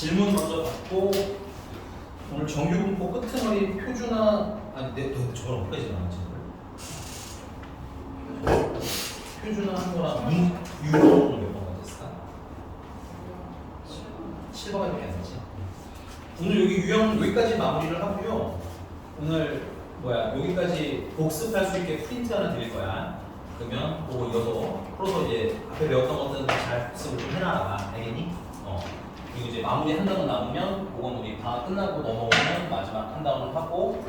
질문 먼저 받고 오늘 정규분포 끄트머리 표준화 저걸 어디까지 나왔지? 표준화한 거랑 유형으로 몇 번 가졌을까? 7번밖에 안 되지. 오늘 여기 유형 여기까지 마무리를 하고요. 오늘 여기까지 복습할 수 있게 프린트 하나 드릴 거야. 그러면 그거 이어서 풀어서 이제 앞에 배웠던 것들은 잘 복습을 좀 해놔라. 알겠니? 그리고 이제 마무리 한 단원 남으면 그건 우리 다 끝나고 넘어오면 마지막 한 단원 하고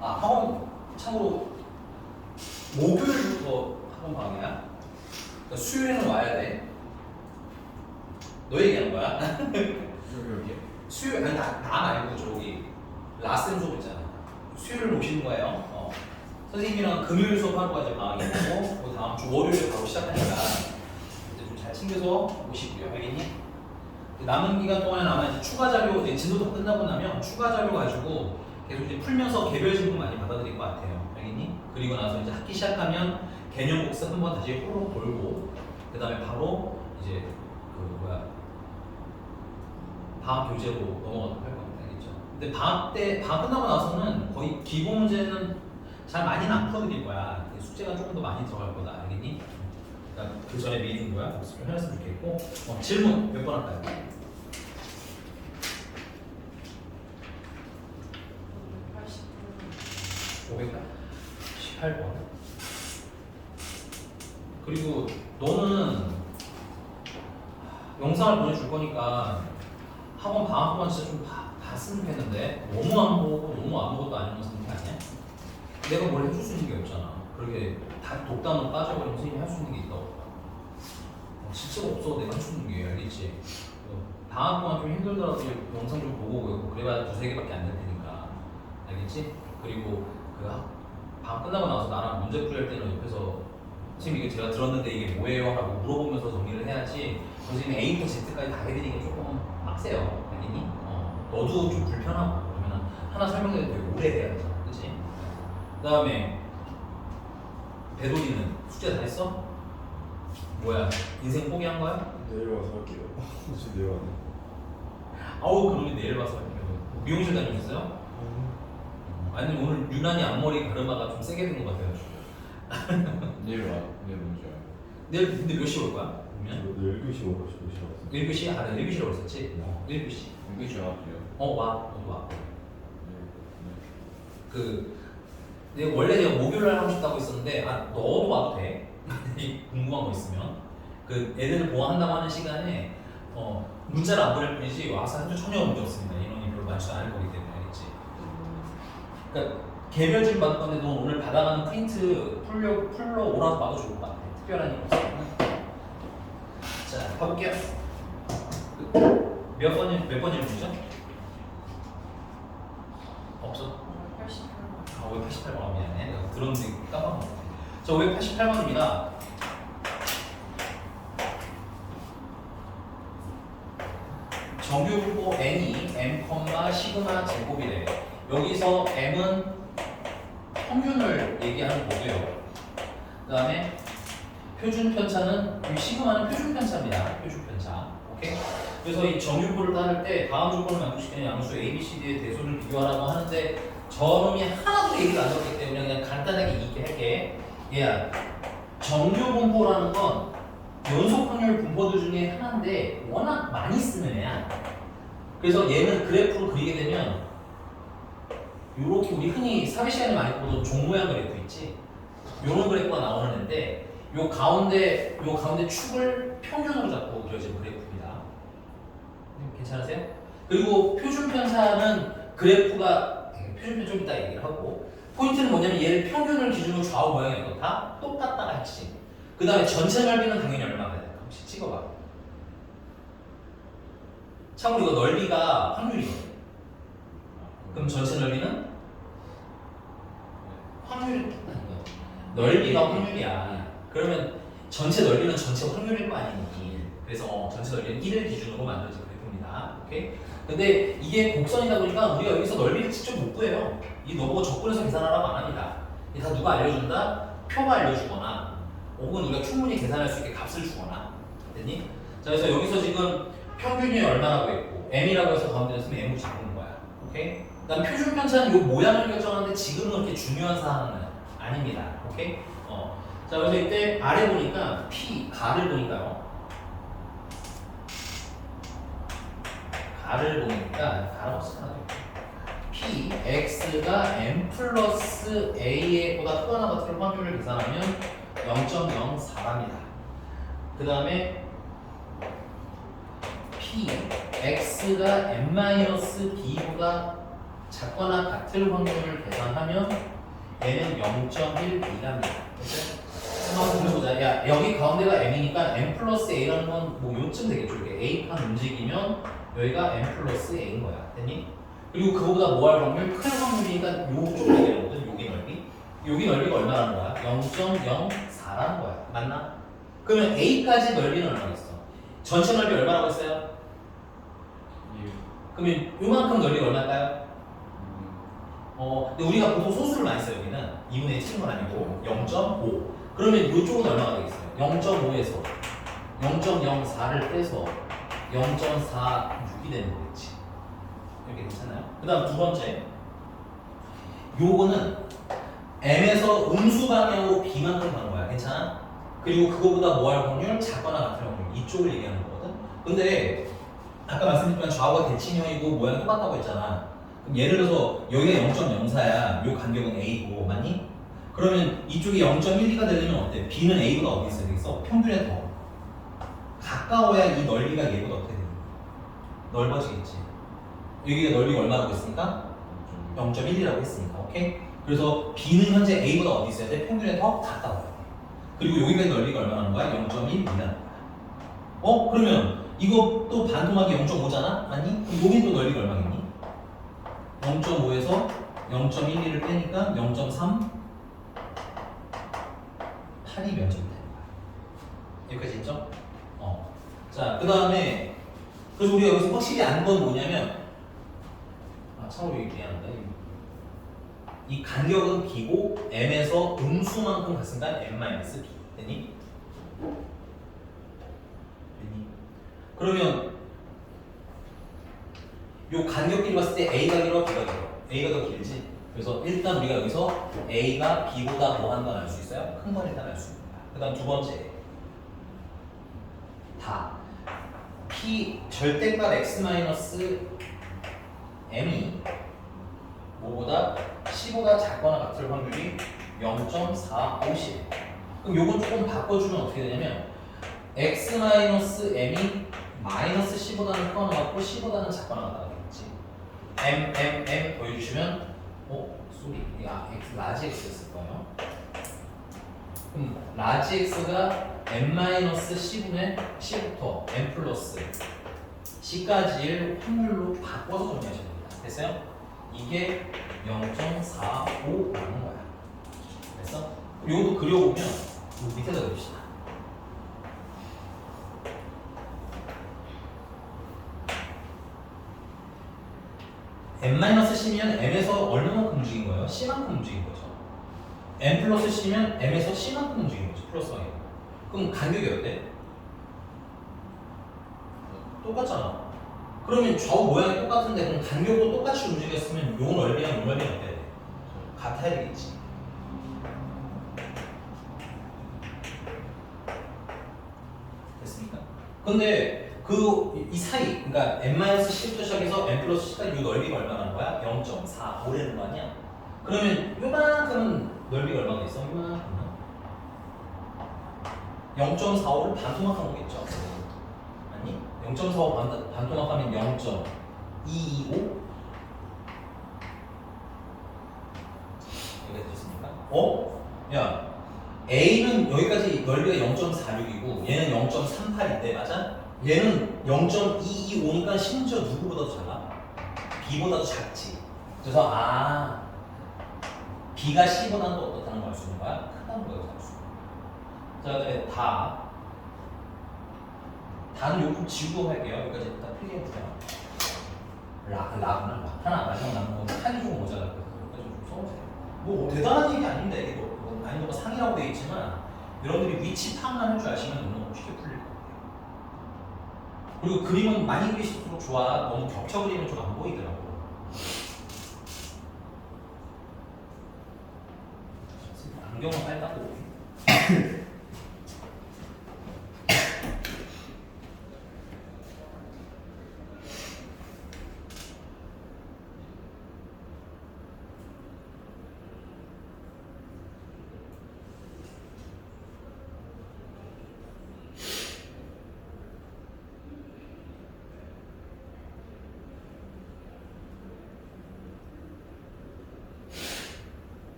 학원 참고로 목요일부터 학원 방해야. 그러니까 수요일에는 와야 돼. 너 얘기하는 거야? 여기 수요일 아니 나 말고 저기 라센 수업 있잖아. 수요일 오시는 거예요. 선생님이랑 금요일 수업하고 이제 방학이고 그 다음 주 월요일에 바로 시작하니까 이제 좀 잘 챙겨서 오시고요. 알겠니? 남은 기간 동안에 아마 이제 추가 자료 이제 진도도 끝나고 나면 추가 자료 가지고 계속 이제 풀면서 개별 질문 많이 받아들일 것 같아요. 알겠니? 그리고 나서 이제 학기 시작하면 개념 복습 한번 다시 호로 돌고 그 다음에 바로 이제 방학 교재로 넘어가도록 할 겁니다. 알겠죠? 근데 방학 끝나고 나서는 거의 기본 문제는 잘 많이는 안 풀어드릴 거야. 숙제가 조금 더 많이 들어갈 거다. 알겠니? 그러니까 그 전에 미리 복습 좀 해놨으면 좋겠고 질문 몇 번 할까요? 518번. 그리고 너는 영상을 보내줄 거니까 학원 방학 동안 진짜 좀 봤으면 좋겠는데 너무 안 보고 너무 아무것도 안 해놓은 상태 아니야? 내가 뭘 해줄 수 있는 게 없잖아. 그렇게 다 독단으로 빠져버리면 선생님이 할 수 있는 게 있다고. 진짜 없어. 내가 할 수 있는 게. 알겠지? 방학 동안 좀 힘들더라도 영상 좀 보고 그래봐야 두세 개밖에 안 될 테니까. 알겠지? 그리고 방학 끝나고 나서 나랑 문제풀이 할 때는 옆에서 선생님 이게 제가 들었는데 이게 뭐예요? 하고 물어보면서 정리를 해야지 선생님이 A부터 Z까지 다 해드리는 게 조금 빡세요. 알겠니? 너도 좀 불편하고 그러면 하나 설명해도 되게 오래 해야 되잖아. 그치? 그 다음에 배돌이는 숙제 다 했어? 뭐야? 인생 포기한 거야? 내일 와서 할게요. 혹시 내일 와요? 아우 그러면 내일 와서 할게요. 미용실 다니셨어요? 아니 오늘 유난히 앞머리 가르마가 좀 세게 된 것 같아요. 내일 와. 내일 먼저 와요. 내일 근데 몇 시에 올 거야? 그러면? 내일 1교시 오고 12시 왔어요. 1교시? 나 1교시라고 했었지? 1교시 1교시 와요. 와. 너도 와. 네. 내가 원래 내가 목요일날 하고 싶다고 했었는데 너도 와도 돼. 궁금한 거 있으면 애들을 보호한다고 하는 시간에 문자를 안 보낼 뿐이지 와서 해도 전혀 문제 없습니다. 인원이 별로 많지도 않을 거기 때문에. 알겠지? 그러니까 개별 질문 받을 건데 너 오늘 받아가는 프린트 풀러 오라서 봐도 좋을 것 같아. 특별한 일 없으면. 자, 가볼게요. 몇 번 질문이죠? 없어? 588번 미안해. 내가 들었는데 깜빡 먹었네. 자, 588번입니다. 정규분포 n이 m, 시그마 제곱이래. 여기서 m은 평균을 얘기하는 거고요. 그 다음에 표준 편차는 시그마는 표준 편차입니다. 표준 편차. 오케이? 그래서 이 정규분포를 따를 때 다음 조건을 만족시키는 양수 A, B, C, D의 대소를 비교하라고 하는데 저놈이 하나도 얘기가 안 들었기 때문에 그냥 간단하게 얘기할게. 얘야, 정규분포라는 건 연속 확률 분포들 중에 하나인데 워낙 많이 쓰는 애야. 그래서 얘는 그래프로 그리게 되면 요렇게 우리 흔히 사회 시간에 많이 보던 종 모양 그래프 있지? 요런 그래프가 나오는 애인데 요 가운데 축을 평균으로 잡고 그려진 그래프입니다. 괜찮으세요? 그리고 표준 편차는 그래프가 표준 편차 좀 이따 얘기를 하고 포인트는 뭐냐면 얘를 평균을 기준으로 좌우 모양이 어떻다? 똑같다가 핵심. 그 다음에 전체 넓이는 당연히 얼마가 될까? 혹시 찍어봐. 참고로 이거 넓이가 확률이거든. 그럼 전체 넓이는? 확률이 똑같다는 거야. 넓이가 확률이야. 그러면 전체 넓이는 전체 확률일 거 아니니. 그래서 전체 넓이는 1을 기준으로 만들어진 그래프입니다. 오케이? 근데 이게 곡선이다 보니까 우리가 여기서 넓이를 직접 못 구해요. 이 너보고 적분해서 계산하라고 안 합니다. 이게 다 누가 알려준다? 표가 알려주거나 혹은 우리가 충분히 계산할 수 있게 값을 주거나 됐니? 자, 그래서 여기서 지금 평균이 얼마라고 했고 m이라고 해서 가운데 쓰면 m을 잡는 거야. 오케이? 그다음 표준 편차는 요 모양을 결정하는데 지금은 그렇게 중요한 사항은 아닙니다. 오케이? 자 그래서 이때 아래 보니까 p 가를 보니까요. 가를 보니까 가는 없었나? p x가 m 플러스 a에 보다 크거나 같을 확률을 계산하면 0.04랍니다. 그 다음에 p x가 m 마이너스 b보다 작거나 같을 확률을 계산하면 얘는 0.12랍니다. 됐어요? 한번 보자. 야 여기 가운데가 m이니까 m 플러스 a라는 건 뭐 요쯤 되겠죠. 이게 a 칸 움직이면 여기가 m 플러스 a인 거야. 됐니? 그리고 그거보다 뭐 할 확률? 큰 확률이니까 요쪽 얘기하거든. 여기 넓이. 여기 넓이가 얼마라는 거야? 0.04라는 거야. 맞나? 그러면 a까지 넓이는 얼마겠어? 전체 넓이 얼마라고 했어요? 그러면 요만큼 넓이가 얼마일까요? 근데 우리가 보통 소수를 많이 써요. 여기는 2분의 1 치는 건 아니고 0.5. 그러면 이쪽은 얼마가 되겠어요? 0.5에서 0.04를 빼서 0.46이 되는 거겠지. 이렇게 괜찮아요? 그 다음 두 번째. 요거는 m에서 음수 방향으로 b만큼 가는 거야. 괜찮아? 그리고 그거보다 뭐 할 확률? 작거나 같은 확률. 이쪽을 얘기하는 거거든. 근데 아까 말씀드렸지만 좌우가 대칭형이고 모양이 똑같다고 했잖아. 그럼 예를 들어서 여기가 0.04야. 요 간격은 a고 맞니? 그러면 이쪽이 0.12가 되려면 어때? b는 a보다 어디 있어야 되겠어? 평균에 더 가까워야 이 넓이가 얘보다 어떻게 되는 거야? 넓어지겠지. 여기가 넓이가 얼마라고 했으니까? 0.12라고 했으니까. 오케이? 그래서 b는 현재 a보다 어디 있어야 돼? 평균에 더 가까워야 돼. 그리고 여기까지 넓이가 얼마라는 거야? 0.1이라는 거야. 그러면 이거 또 반토막이 0.5잖아? 맞니? 그럼 여긴 또 넓이가 얼마겠니? 0.5에서 0.12를 빼니까 0.3 8이 면적이 되는 거야. 여기까지 인정? 자, 그 다음에 그래서 우리가 여기서 확실히 안 건 뭐냐면 참고로 얘기한다. 이 간격은 b고 m에서 음수만큼 갔으니까 m-b 됐니? 그러면 요 간격끼리 봤을 때 a가 길어 b가 길어? a가 더 길지? 그래서 일단 우리가 여기서 a가 b보다 뭐 하는 건 알 수 있어요? 큰 건 일단 알 수 있는 거야. 그 다음 두 번째 다 p 절대값 x-m이 뭐보다 c보다 작거나 같을 확률이 0.45씩. 그럼 요건 조금 바꿔주면 어떻게 되냐면 x-m이 마이너스 c보다는 크거나 같고 c보다는 작거나 같다 되겠지. m 보여주시면 쏘리 x 라지 x였을 거예요. 그럼 라지 x가 m-c분의 c부터 m 플러스 c까지를 확률로 바꿔서 정리하셔야 됩니다. 됐어요? 이게 0.45라는 거야. 됐어? 이것도 그려보면 요 밑에다 그립시다. m-c면 m에서 얼마만큼 움직인 거예요? c만큼 움직인 거죠. m 플러스 c면 m에서 c만큼 움직인 거죠. 플러스 방향. 그럼 간격이 어때? 똑같잖아. 그러면 좌우 모양이 똑같은데 그럼 간격도 똑같이 움직였으면 요 넓이랑 요 넓이는 어때야 돼? 같아야 되겠지. 됐습니까? 근데 이 사이, 그러니까 m-c부터 시작해서 m 플러스 c까지 이 넓이가 얼마나 거야? 0.45라는 거 아니야? 그러면 요만큼은 넓이가 얼마나 있어? 요만큼은 0.45를 반토막한 거겠죠? 아니? 0.45 반토막하면 0.225? 여기가 됐습니까? 야, A는 여기까지 넓이가 0.46이고 얘는 0.38인데 맞아? 얘는 0.225니까 심지어 누구보다도 작아? B보다도 작지. 그래서 B가 C보다는 또 어떻다는 걸 알 수 있는 거야? 크다는 걸 알 수 있는 거야. 자, 그다음에 다는 요금 지우고 할게요. 여기까지 일단 필기해 보세요. 라구나. 하나 마지막 남은 건 칸이 좀 모자라서 여기까지 좀 써보세요. 뭐 대단한 얘기 아닌데 이거 난이도가 상이라고 되어 있지만 여러분들이 위치 파악만 할 줄 아시면 너무 쉽게 풀릴 것 같아요. 그리고 그림은 많이 그리실수록 좋아. 너무 겹쳐 그리면 좀 안 보이더라고. 안경은 빨갛고.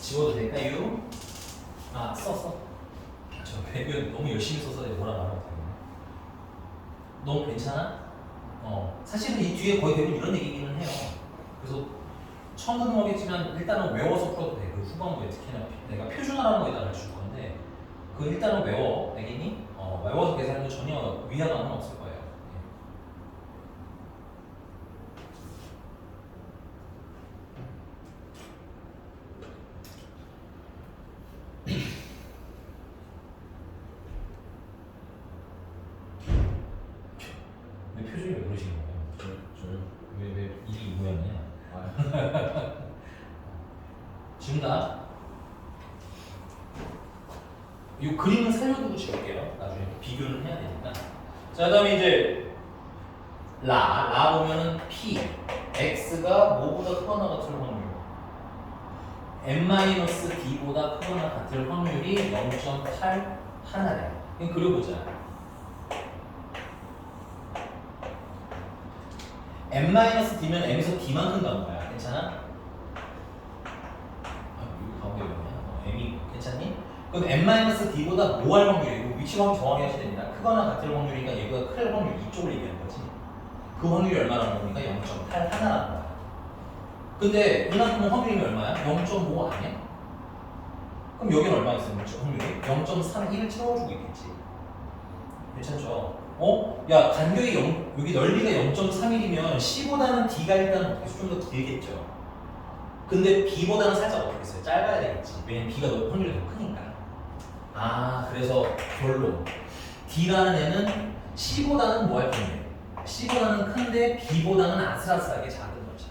지워도 될까요? 아, 써. 저 배변 너무 열심히 써서 내가 뭐라 말하면 되겠네. 너무 괜찮아? 사실은 이 뒤에 거의 대부분 이런 얘기기는 해요. 그래서 처음부터 모르겠지만 일단은 외워서 풀어도 돼. 그 후반부에 특히나 내가 표준화라는 거에다 가르칠 건데 그 일단은 외워, 알겠니? 외워서 계산해도 전혀 위화감은 없을 거예요. 왜 표준이 왜 그러시는 거예요? 저요? 왜 일이 이 모양이야? 아, 지운다. 이 그림은 살려두고 지울게요. 나중에 비교는 해야 되니까. 자, 그다음에 이제 라 보면은 p x가 뭐보다 크거나 같을 확률 n-d보다 크거나 같을 확률이 0.8 하나래. 그럼 그려보자. n-d면 m에서 d만큼 간 거야. 괜찮아? 여기 가운데 있네. m이 괜찮니? 그럼 n-d보다 뭐 할 확률이고 위치가 확률 정확히 하셔야 됩니다. 크거나 같을 확률이니까 얘보다 클 확률 이쪽을 얘기하는 거지. 그 확률이 얼마라는 거니까 0.8 하나라는 거야. 근데 이만큼 확률이면 얼마야? 0.5 아니야? 그럼 여기는 얼마 있어요? 확률이? 0.31 채워주고 있겠지. 괜찮죠? 야, 간격이 여기 넓이가 0.31이면 C보다는 D가 일단 좀 더 길겠죠. 근데 B보다는 살짝 어떻게 했어요? 짧아야 되겠지. 왜냐면 B가 확률이 더 크니까. 아, 그래서 결론. D라는 애는 C보다는 뭐 할 건데? C보다는 큰데 B보다는 아슬아슬하게 작은 거죠.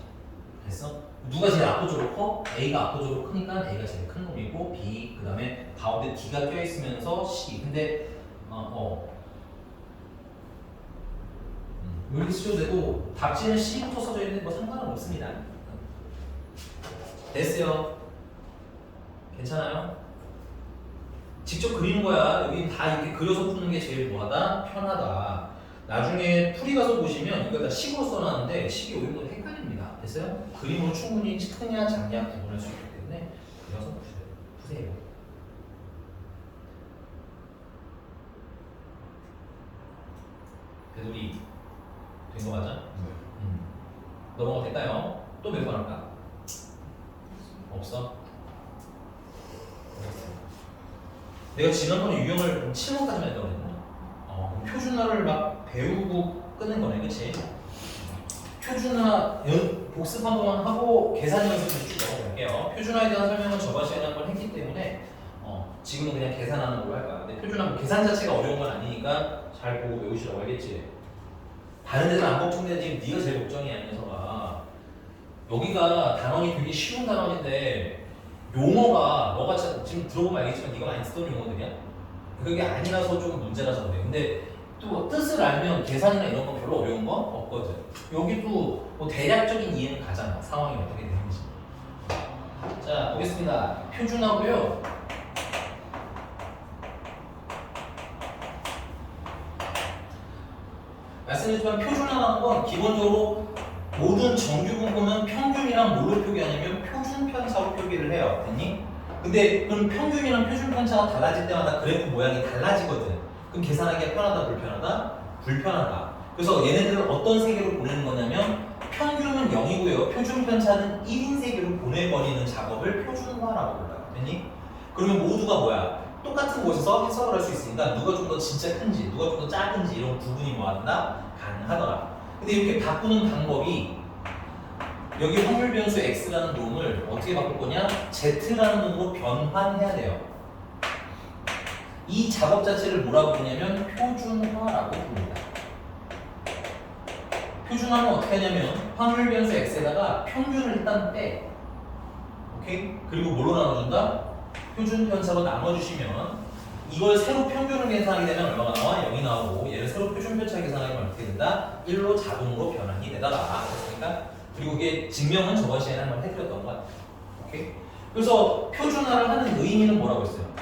됐어? 누가 제일 압도적으로 커? A가 압도적으로 크니까 A가 제일 큰 놈이고 B, 그 다음에 가운데 D가 껴있으면서 C. 근데 이렇게 쓰셔도 되고 답지는 C부터 써져 있는데 뭐 상관은 없습니다. 됐어요. 괜찮아요? 직접 그리는 거야. 여기 다 이렇게 그려서 푸는 게 제일 뭐하다? 편하다. 나중에 풀이 가서 보시면 이거 다 식으로 써놨는데 식이 오히려 헷갈립니다. 됐어요? 그림으로 충분히 크냐 작냐 구분할 수 있기 때문에 그려서 푸세요. 배돌이 된 거 맞아? 네. 넘어가도 될까요? 또 몇 번 할까? 없어? 내가 지난번에 유형을 7번까지만 했다고 그랬나? 표준화를 막 배우고 끝낸 거네, 그치? 표준화 복습 한 번만 하고 계산 연습을 쭉 넣어볼게요. 표준화에 대한 설명은 저번 시간에 한 번 했기 때문에 지금은 그냥 계산하는 걸로 할 거야. 근데 표준화 계산 자체가 어려운 건 아니니까 잘 보고 외우시라고 알겠지? 다른 데는 안 걱정돼. 지금 네가 제일 걱정이야, 이 녀석아. 여기가 단원이 되게 쉬운 단원인데 용어가 너가 지금 들어보면 알겠지만 네가 많이 쓰던 용어들이야. 그게 아니라서 좀 문제라서 그래. 근데 또 뜻을 알면 계산이나 이런 거 별로 어려운 거 없거든. 여기도 뭐 대략적인 이해는 가잖아. 상황이 어떻게 되는지. 자, 보겠습니다. 표준하고요. 말씀드렸지만 표준화라는 건 기본적으로 모든 정규 분포는 평균이랑 뭘로 표기 아니면 표준 편차로 표기를 해요. 됐니? 근데 그럼 평균이랑 표준 편차가 달라질 때마다 그래프 모양이 달라지거든. 그럼 계산하기가 편하다, 불편하다? 불편하다. 그래서 얘네들을 어떤 세계로 보내는 거냐면 평균은 0이고요. 표준 편차는 1인 세계로 보내버리는 작업을 표준화라고 불러요. 됐니? 그러면 모두가 뭐야? 똑같은 곳에서 해석을 할 수 있으니까 누가 좀 더 진짜 큰지, 누가 좀 더 작은지 이런 구분이 뭐 한다? 가능하더라. 근데 이렇게 바꾸는 방법이 여기 확률 변수 x라는 놈을 어떻게 바꿀 거냐? z라는 놈으로 변환해야 돼요. 이 작업 자체를 뭐라고 부르냐면 표준화라고 부릅니다. 표준화는 어떻게 하냐면 확률 변수 x에다가 평균을 일단 빼. 오케이? 그리고 뭘로 나눠준다? 표준 편차로 나눠주시면 이걸 새로 평균을 계산하게 되면 얼마가 나와? 0이 나오고 얘를 새로 표준 편차 계산하게 되면 어떻게 된다? 1로 자동으로 변환이 되더라. 그렇습니까? 그리고 이게 증명은 저번 시간에 한번 해드렸던 것 같아요. 오케이? 그래서 표준화를 하는 의미는 뭐라고 했어요?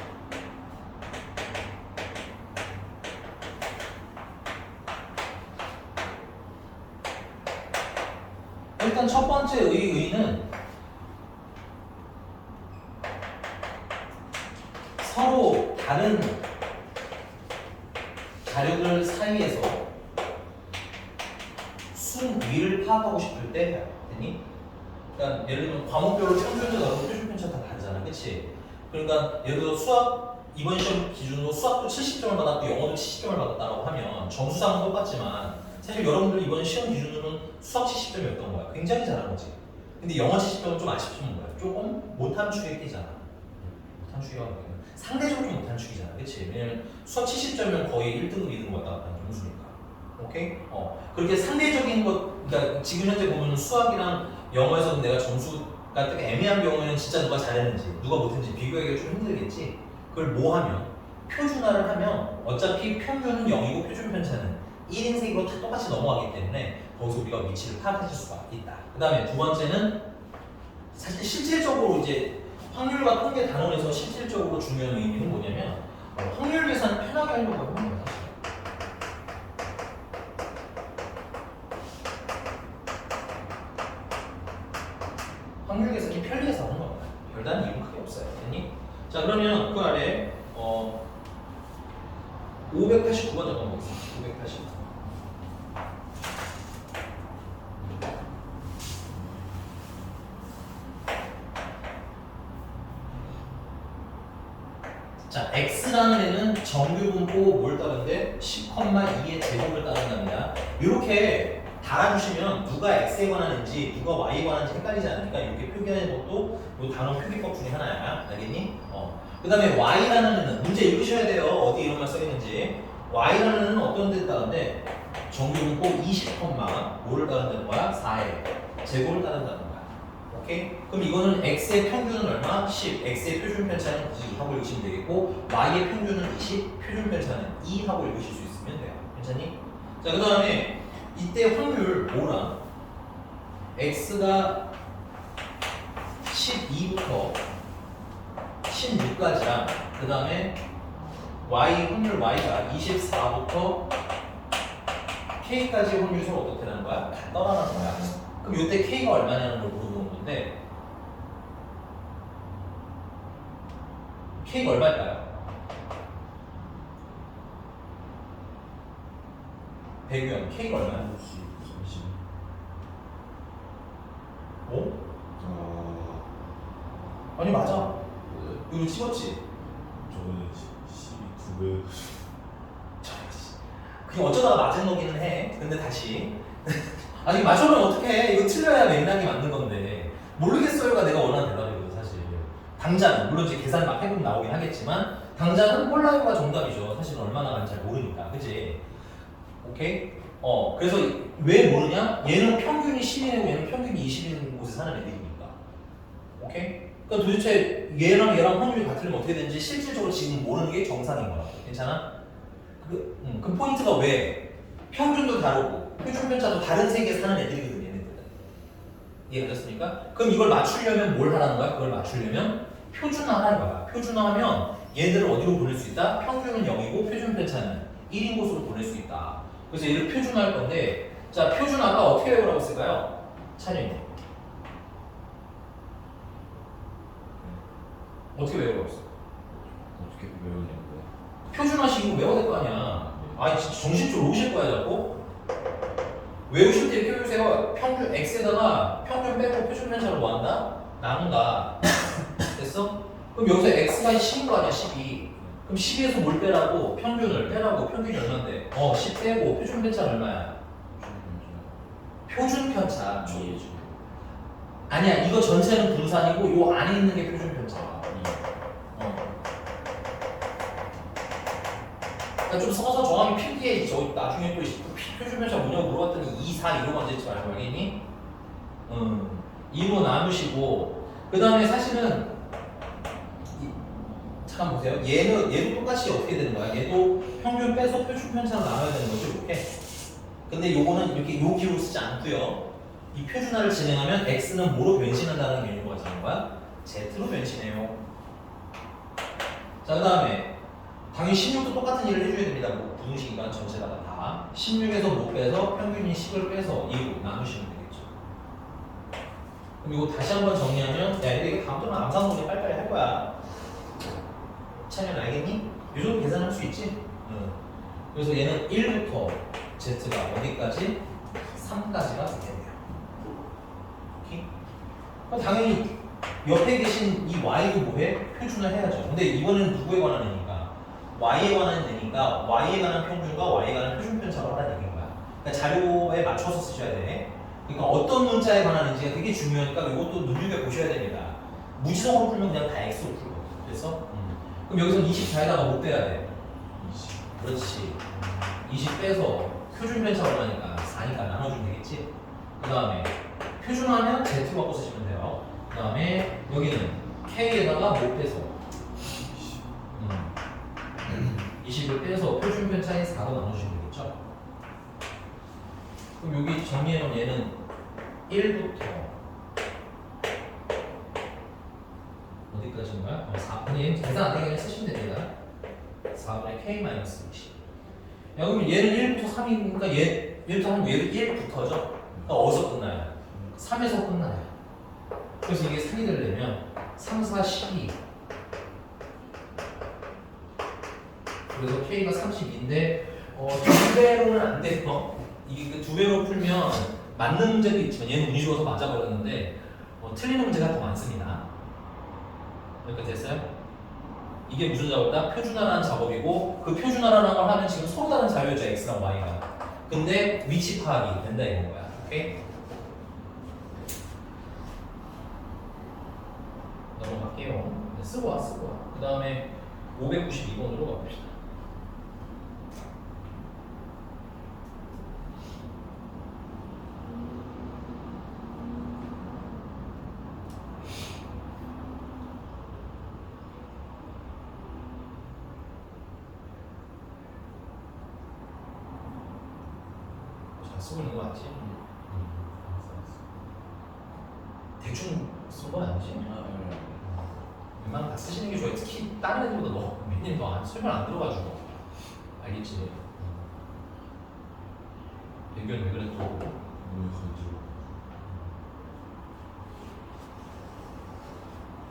일단 첫 번째 의의는 서로 다른 자료들 사이에서 순위를 파악하고 싶을 때 해야 되니? 그러니까 예를 들면 과목별로 평균도 다르고 표준 편차 다 다르잖아, 그치? 그러니까 예를 들어 수학 이번 시험 기준으로 수학도 70점을 받았고 영어도 70점을 받았다고 하면 점수상은 똑같지만 사실 여러분들 이번 시험 기준으로는 수학 70점이었던 거야. 굉장히 잘한 거지. 근데 영어 70점은 좀 아쉽지만 뭐야? 조금 못한 축에 끼잖아. 못한 축이라고 하면 상대적으로 좀 못한 축이잖아, 그치? 왜냐면 수학 70점이면 거의 1등급, 2등급 왔다 갔다 하는 점수니까. 오케이? 그렇게 상대적인 것, 그러니까 지금 현재 보면 수학이랑 영어에서는 내가 점수가 되게 애매한 경우에는 진짜 누가 잘했는지, 누가 못했는지 비교하기가 좀 힘들겠지? 그걸 뭐 하면? 표준화를 하면 어차피 평균은 0이고 표준 편차는 1인색으로 다 똑같이 넘어가기 때문에 거기서 우리가 위치를 파악하실 수가 있다. 그 다음에 두 번째는 사실 실질적으로 이제 확률과 통계 단원에서 실질적으로 중요한 의미는 뭐냐면 확률 계산을 편하게 하려고 하는 거예요. 확률 계산이 편리해서 하는 겁니다. 별다른 이유는 크게 없어요. 됐니? 자, 그러면 그 아래 589번 잠깐 보겠습니다. 589. 자, x라는 애는 정규 분포 뭘 따른데 10,2의 제곱을 따른답니다. 이렇게 달아주시면 누가 x에 관한인지 누가 y에 관한지 헷갈리지 않으니까 이렇게 표기하는 것도 이 단어 표기법 중에 하나야. 알겠니? 그 다음에 y라는 애는 문제 읽으셔야 돼요. 어디 이런 말 써있는지. y라는 애는 어떤 데 따른데 정규 분포 20, 뭐를 따른다는 거야? 4의 제곱을 따른다는 거야. 오케이? 그럼 이거는 x의 평균은 얼마? 10, x의 표준 편차는 2 하고 읽으시면 되겠고 y의 평균은 20, 표준 편차는 2 하고 읽으실 수 있으면 돼요. 괜찮니? 자, 그 다음에 이때 확률 뭐랑 x가 12부터 16까지랑 그 다음에 확률 y가 24부터 k까지 확률이 서로 어떻게 되는 거야? 같더라는 거야. 그럼 이때 k가 얼마냐는 걸 물어보는 건데 k가 얼마일까요? 100원 k가 얼마야? 30. 어? 아, 아니 맞아. 네. 이거 찍었지? 저번에 12배. 그게 어쩌다가 맞은 거기는 해. 근데 다시 아니 맞으면 어떡해. 이거 틀려야 맥락이 맞는 건데 모르겠어요가 내가 원하는 대답이거든 사실. 당장은 물론 이제 계산 막 해보면 나오긴 하겠지만 당장은 몰라요가 정답이죠. 사실은 얼마나 가는지 잘 모르니까. 그치? 오케이? 그래서 왜 모르냐? 얘는 평균이 10이고 얘는 평균이 20인 곳에 사는 애들이니까. 오케이? 그러니까 도대체 얘랑 확률이 같으면 어떻게 되는지 실질적으로 지금 모르는 게 정상인 거야. 괜찮아? 그 포인트가 왜? 평균도 다르고 표준 편차도 다른 세계에 사는 애들이거든 얘네들은. 이해가셨습니까? 그럼 이걸 맞추려면 뭘 하라는 거야? 그걸 맞추려면 표준화하는 거야. 표준화하면 얘들을 어디로 보낼 수 있다? 평균은 0이고 표준 편차는 1인 곳으로 보낼 수 있다. 그래서 얘를 표준화할 건데 자 표준화가 어떻게 외우라고 했을까요? 찬현이 어떻게 외우라고 했어? 어떻게 외우냐고요? 표준화식이고 외워야 될 거 아니야. 아 진짜 정신줄 놓으실 거야 자꾸. 외우실 때 이렇게 외우세요. 평균 x에다가 평균 빼고 표준 편차를 뭐 한다? 나눈다. 됐어? 그럼 여기서 x가 10인 거 아니야 12. 그럼 12에서 뭘 빼라고? 평균을 빼라고. 평균이 얼마인데? 10 빼고 표준 편차는 얼마야? 표준 편차. 이해죠. 아니야 이거 전체는 분산이고 요 안에 있는 게 표준 편차야. 그러니까 좀 서서 정확히 필기해. 저 나중에 또 표준 편차 뭐냐고 물어봤더니 2, 4 이러고 앉아있지 말고 알겠니? 2로 나누시고 그 다음에 사실은 잠깐 보세요. 얘도 똑같이 어떻게 되는 거야? 얘도 평균 빼서 표준 편차로 나눠야 되는 거죠 이렇게. 근데 요거는 이렇게 요 기호를 쓰지 않고요. 이 표준화를 진행하면 x는 뭐로 변신한다는 개념으로 가지는 거야? z로 변신해요. 자 그 다음에 당연히 16도 똑같은 일을 해줘야 됩니다. 뭐 부등식이니까 전체다가 다 16에서 못 빼서 평균인 10을 빼서 2로 나누시면 되겠죠. 그럼 이거 다시 한번 정리하면 야 근데 이거 다음 주는 암산문제 빨리빨리 할 거야. 찬현 알겠니? 이 정도 계산할 수 있지? 응. 그래서 얘는 1부터 z가 어디까지? 3까지가 되겠네요. 오케이? 그럼 당연히 옆에 계신 이 y도 뭐해? 표준화 해야죠. 근데 이번에는 누구에 관한 애니까? y에 관한 애니까 y에 관한 평균과 y에 관한 표준 편차로 하라는 얘기인 거야. 그러니까 자료에 맞춰서 쓰셔야 돼. 그러니까 어떤 문자에 관한 애인지가 되게 중요하니까 이것도 눈여겨 보셔야 됩니다. 무지성으로 풀면 그냥 다 x로 풀고. 그래서 그럼 여기서 24에다가 못 빼야 돼. 20. 그렇지. 20 빼서 표준 편차 얼마니까 4니까 나눠주면 되겠지. 그 다음에 표준화하면 z로 바꿔 쓰시면 돼요. 그 다음에 여기는 k에다가 못 빼서 20을 빼서 표준 편차인 4로 나눠주시면 되겠죠. 그럼 여기 정리해놓은 얘는 1부터 어디까지인가요? 4. 그냥 얘는 계산 안 되게 그냥 쓰시면 됩니다. 4분의 k-20. 야, 그럼 얘는 1부터 3이니까 얘부터 하면 얘는 1부터죠? 그러니까 어디서 끝나요? 3에서 끝나요. 그래서 이게 3이 되려면 3, 4, 12. 그래서 k가 32인데 두 배로는 안 돼요. 이게 그 두 배로 풀면 맞는 문제도 있지만 얘는 운이 좋아서 맞아버렸는데 틀리는 문제가 더 많습니다. 이렇게 됐어요? 이게 무슨 작업이다? 표준화라는 작업이고 그 표준화라는 걸 하면 지금 서로 다른 자료죠 x랑 y가. 근데 위치 파악이 된다 이런 거야. 오케이? 넘어갈게요. 쓰고 와. 그 다음에 592번으로 가봅시다. 잘 쓰고 있는 거 맞지? 대충 쓴 건 아니지? 웬만하면 다 쓰시는 게 좋아요. 특히 다른 애들보다 몇님 더 설명 안 들어가지고 알겠지? 대결 왜 그래 또?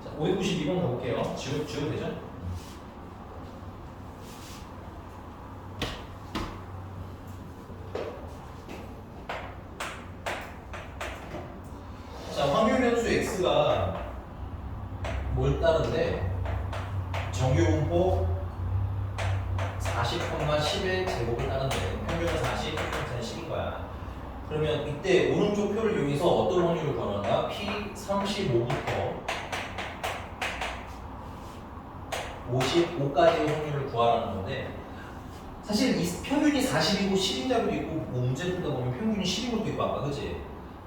자, 592번 가볼게요. 지워도 되죠? 자, 확률 변수 x가 뭘 따른데 정규분포 40,11 제곱을 따른데 평균은 40, 평균은 10인 거야. 그러면 이때 오른쪽 표를 이용해서 어떤 확률을 구하는가? P35부터 55까지의 확률을 구하라는 건데 사실 이 평균이 40이고 10인 자료도 있고 뭐 문제 풀다 보면 평균이 10인 것도 있고 아까 그치?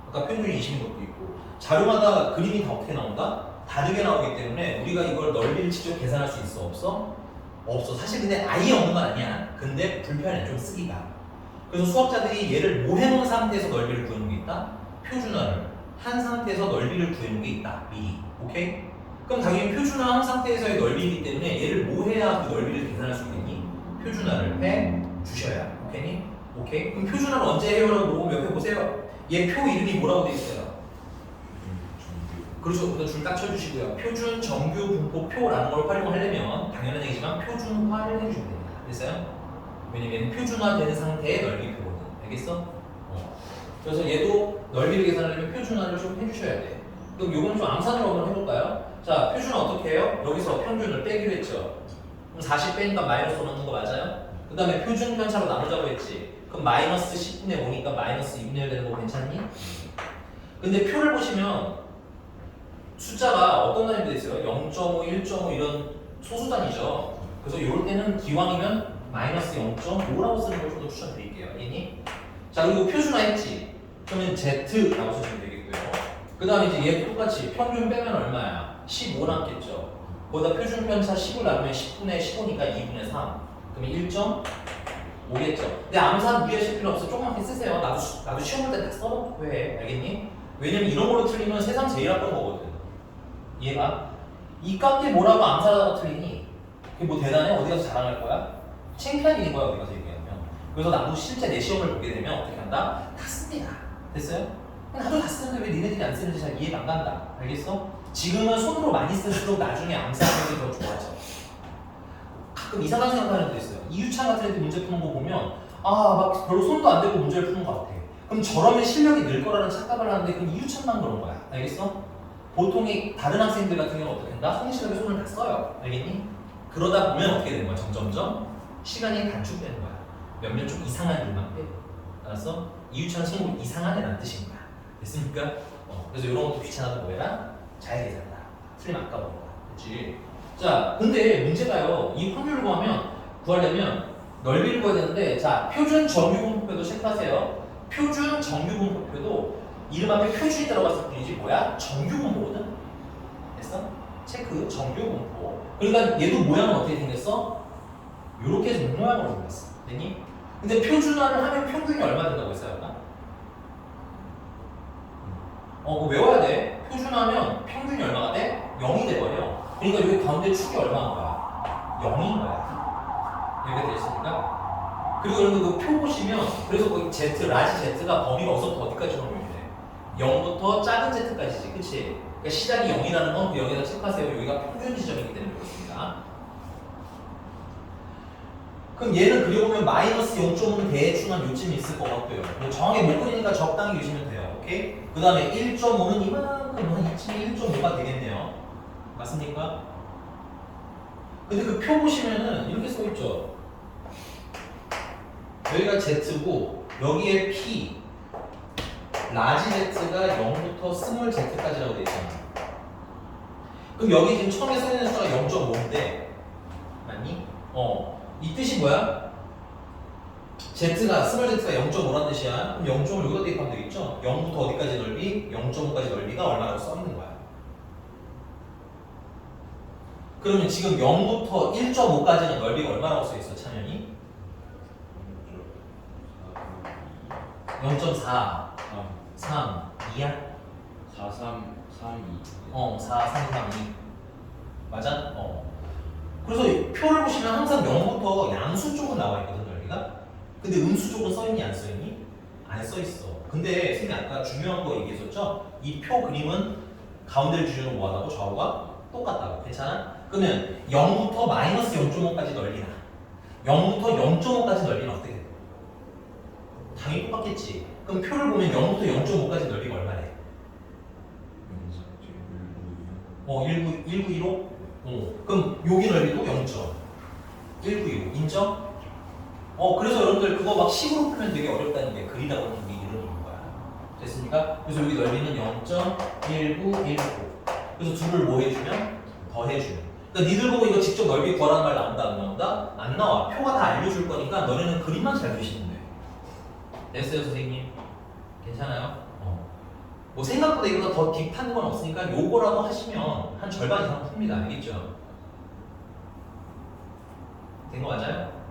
아까 평균이 20인 것도 있고 자료마다 그림이 다 어떻게 나온다? 다르게 나오기 때문에 우리가 이걸 넓이를 직접 계산할 수 있어? 없어? 없어. 사실 근데 아예 없는 건 아니야. 근데 불편해 좀 쓰기가. 그래서 수학자들이 얘를 뭐 해놓은 상태에서 넓이를 구해놓은 게 있다? 표준화를 한 상태에서 넓이를 구해놓은 게 있다. 미리. 오케이? 그럼 당연히 표준화한 상태에서의 넓이이기 때문에 얘를 뭐 해야 그 넓이를 계산할 수 있겠니? 표준화를 해 주셔야. 오케이? 오케이? 그럼 표준화를 언제 해요라고 물어보면 옆에 보세요. 얘 표 이름이 뭐라고 돼 있어요? 그렇죠. 일단 줄딱 쳐주시고요. 표준 정규 분포표라는 걸 활용하려면 당연한 얘기지만 표준화를 해주면 됩니다. 됐어요? 왜냐면 표준화된 상태의 넓이표거든. 알겠어? 그래서 얘도 넓이를 계산하려면 표준화를 좀 해주셔야 돼. 그럼 요건 좀 암산으로 한번 해볼까요? 자, 표준화 어떻게 해요? 여기서 평균을 빼기로 했죠. 그럼 40 빼니까 마이너스 5 넣는 거 맞아요? 그 다음에 표준 편차로 나누자고 했지. 그럼 마이너스 10분의 5니까 마이너스 2분의 1 되는 거 괜찮니? 근데 표를 보시면 숫자가 어떤 단위로 돼 있어요? 0.5, 1.5 이런 소수단위죠. 그래서 이럴 때는 기왕이면 마이너스 0.5라고 쓰는 걸 좀 더 추천드릴게요. 알겠니? 자, 그리고 표준화했지. 그러면 Z라고 쓰시면 되겠고요. 그 다음에 이제 얘도 똑같이 평균 빼면 얼마야? 15 남겠죠. 거기다 표준 편차 10을 나누면 10분의 15니까 2분의 3. 그러면 1.5겠죠. 근데 암산 무리하실 필요 없어. 조금만 쓰세요. 나도 시험 볼 때 다 써놓고 해. 알겠니? 왜냐면 이런 걸로 틀리면 세상 제일 아픈 거거든. 얘가 이 값이 뭐라고 암살하다가 틀리니 그게 뭐 대단해? 어디 가서 자랑할 거야? 창피한 일인 거야 어디 가서 얘기하면. 그래서 나도 실제 내 시험을 보게 되면 어떻게 한다? 다 씁니다. 됐어요? 나도 다 쓰는데 왜 니네들이 안 쓰는지 잘 이해가 안 간다. 알겠어? 지금은 손으로 많이 쓸수록 나중에 암살하는 게 더 좋아져. 가끔 이상한 생각하는 애들 있어요. 이유찬 같은 애들 문제 푸는 거 보면 막 별로 손도 안 대고 문제를 푸는 것 같아. 그럼 저러면 실력이 늘 거라는 착각을 하는데 그럼 이유찬만 그런 거야. 알겠어? 보통의 다른 학생들 같은 경우는 어떻게 한다? 성실하게 손을 다 써요. 알겠니? 그러다 보면 어떻게 되는 거야? 점점점 시간이 단축되는 거야. 몇몇 좀 이상한 일만 빼. 알았어? 이유찬 성공 이상한 애란 뜻인 거야. 됐습니까? 그래서 이런 것도 귀찮아도 뭐해라? 잘 계산다. 틀리면 아까운 거야. 그렇지? 자, 근데 문제가요. 이 확률을 구하려면 넓이를 구해야 되는데 자, 표준 정규 분포표도 체크하세요. 표준 정규 분포표도 이름 앞에 표준이 들어갔을 뿐이지 뭐야? 정규 분포거든? 됐어? 체크 정규 분포. 그러니까 얘도 모양은 어떻게 생겼어? 요렇게 해서 모양으로 생겼어. 됐니? 근데 표준화를 하면 평균이 얼마 된다고 했어요? 아까? 그거 외워야 돼. 표준화하면 평균이 얼마가 돼? 0이 돼버려. 그러니까 여기 가운데 축이 얼마인 거야? 0인 거야. 이렇게 됐으니까. 그리고 여러분 그 표 보시면 그래서 거기 Z, 라지 Z가 범위가 어디서부터 어디까지 적용이 돼? 0부터 작은 Z까지지. 그치? 그러니까 시작이 0이라는 건 그 0에다 체크하세요. 여기가 평균 지점이기 때문에 그렇습니다. 그럼 얘는 그려보면 마이너스 0.5는 대충 한 요쯤이 있을 것 같고요. 뭐 정확히 못 그리니까 적당히 그리시면 돼요. 오케이? 그 다음에 1.5는 이만큼 한 이쯤에 1.5가 되겠네요. 맞습니까? 근데 그 표 보시면은 이렇게 써있죠. 여기가 Z고 여기에 P 라지 Z가 0부터 스몰 Z까지라고 되어 있잖아. 그럼 여기 지금 처음에 써있는 숫자가 0.5인데 맞니? 이 뜻이 뭐야? Z가 스몰 Z가 0.5란 뜻이야. 그럼 0.5를 여기다 대입하면 되겠죠? 0부터 어디까지 넓이? 0.5까지 넓이가 얼마라고 써있는 거야. 그러면 지금 0부터 1.5까지는 넓이가 얼마라고 써있어, 찬현이? 0.4 3 2야? 4, 3, 3, 2 4 3 3 2 맞아? 그래서 표를 보시면 항상 0부터 양수 쪽은 나와 있거든 넓이가. 근데 음수 쪽은 써있니 안 써있니? 안 써있어. 근데 선생님 아까 중요한 거 얘기했었죠? 이 표 그림은 가운데를 기준으로 뭐하다고? 좌우가 똑같다고. 괜찮아? 그러면 0부터 마이너스 0.5까지 넓이나 0부터 0.5까지 넓이는 어떻게 돼? 당연히 똑같겠지. 그럼 표를 보면 0부터 0.5까지 넓이가 얼마래? 1915? 그럼 여기 넓이도 0.1915 인정? 그래서 여러분들 그거 막 식으로 풀면 되게 어렵다는 게 그리다 보면 이게 이런 이유인 거야. 됐습니까? 그래서 여기 넓이는 0.1915 그래서 둘을 뭐 해주면? 더 해주면. 그러니까 니들 보고 이거 직접 넓이 구하라는 말 나온다 안 나온다? 안 나와. 표가 다 알려줄 거니까 너네는 그림만 잘 그리시면 돼. 됐어요 선생님? 괜찮아요? 뭐 생각보다 이거보다 더 딥한 건 없으니까 요거라도 하시면 한 절반 이상 풉니다. 알겠죠? 된 거 맞아요?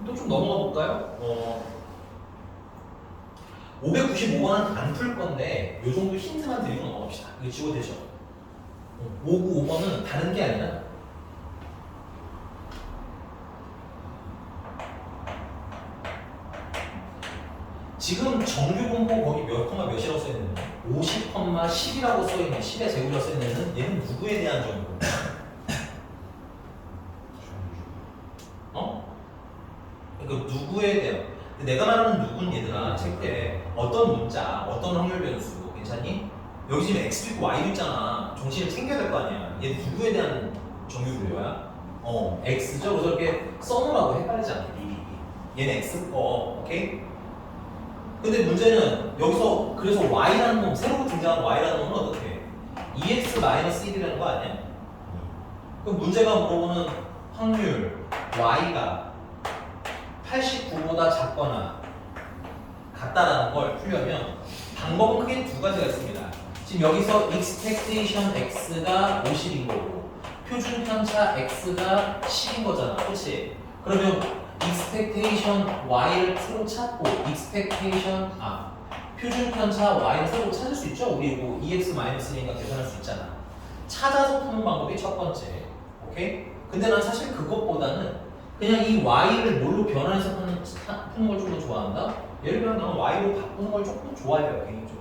또 좀 넘어가 볼까요? 595번은 안 풀 건데 요 정도 힌트만 드리고 넘어갑시다. 이거 지워 되죠? 595번은 다른 게 아니라 지금 정규 분포 거기 몇 컴마 몇이라고 써있는 거야? 50, 10이라고 써있는 10의 제곱이라고 써있는 얘는 누구에 대한 정보? 어? 그러니까 누구에 대한 내가 말하는 누군 얘들아 책에 어떤 문자, 어떤 확률 변수 괜찮니? 여기 지금 X도 있고 Y도 있잖아. 정신을 챙겨야 될 거 아니야. 얘 누구에 대한 정규 분포야? X죠. 그래서 이렇게 써놓으라고 헷갈리지 않게 미리. 얘는 X 거, 오케이? 근데 문제는 여기서 그래서 Y라는 놈, 새로 등장한 Y라는 놈은 어떻게 해? 2X-1이라는 거 아니야? 그럼 문제가 물어보는 확률 Y가 89보다 작거나 같다라는 걸 풀려면 방법은 크게 두 가지가 있습니다. 지금 여기서 expectation x가 50인 거고 표준 편차 x가 10인 거잖아. 그렇지? 그러면 expectation y를 새로 찾고 expectation 표준 편차 y를 새로 찾을 수 있죠? 우리 뭐 2x-1이니까 계산할 수 있잖아. 찾아서 푸는 방법이 첫 번째. 오케이? 근데 난 사실 그것보다는 그냥 이 y를 뭘로 변환해서 푸는 걸 좀 더 좋아한다? 예를 들면 나는 y로 바꾸는 걸 조금 더 좋아해요. 개인적으로.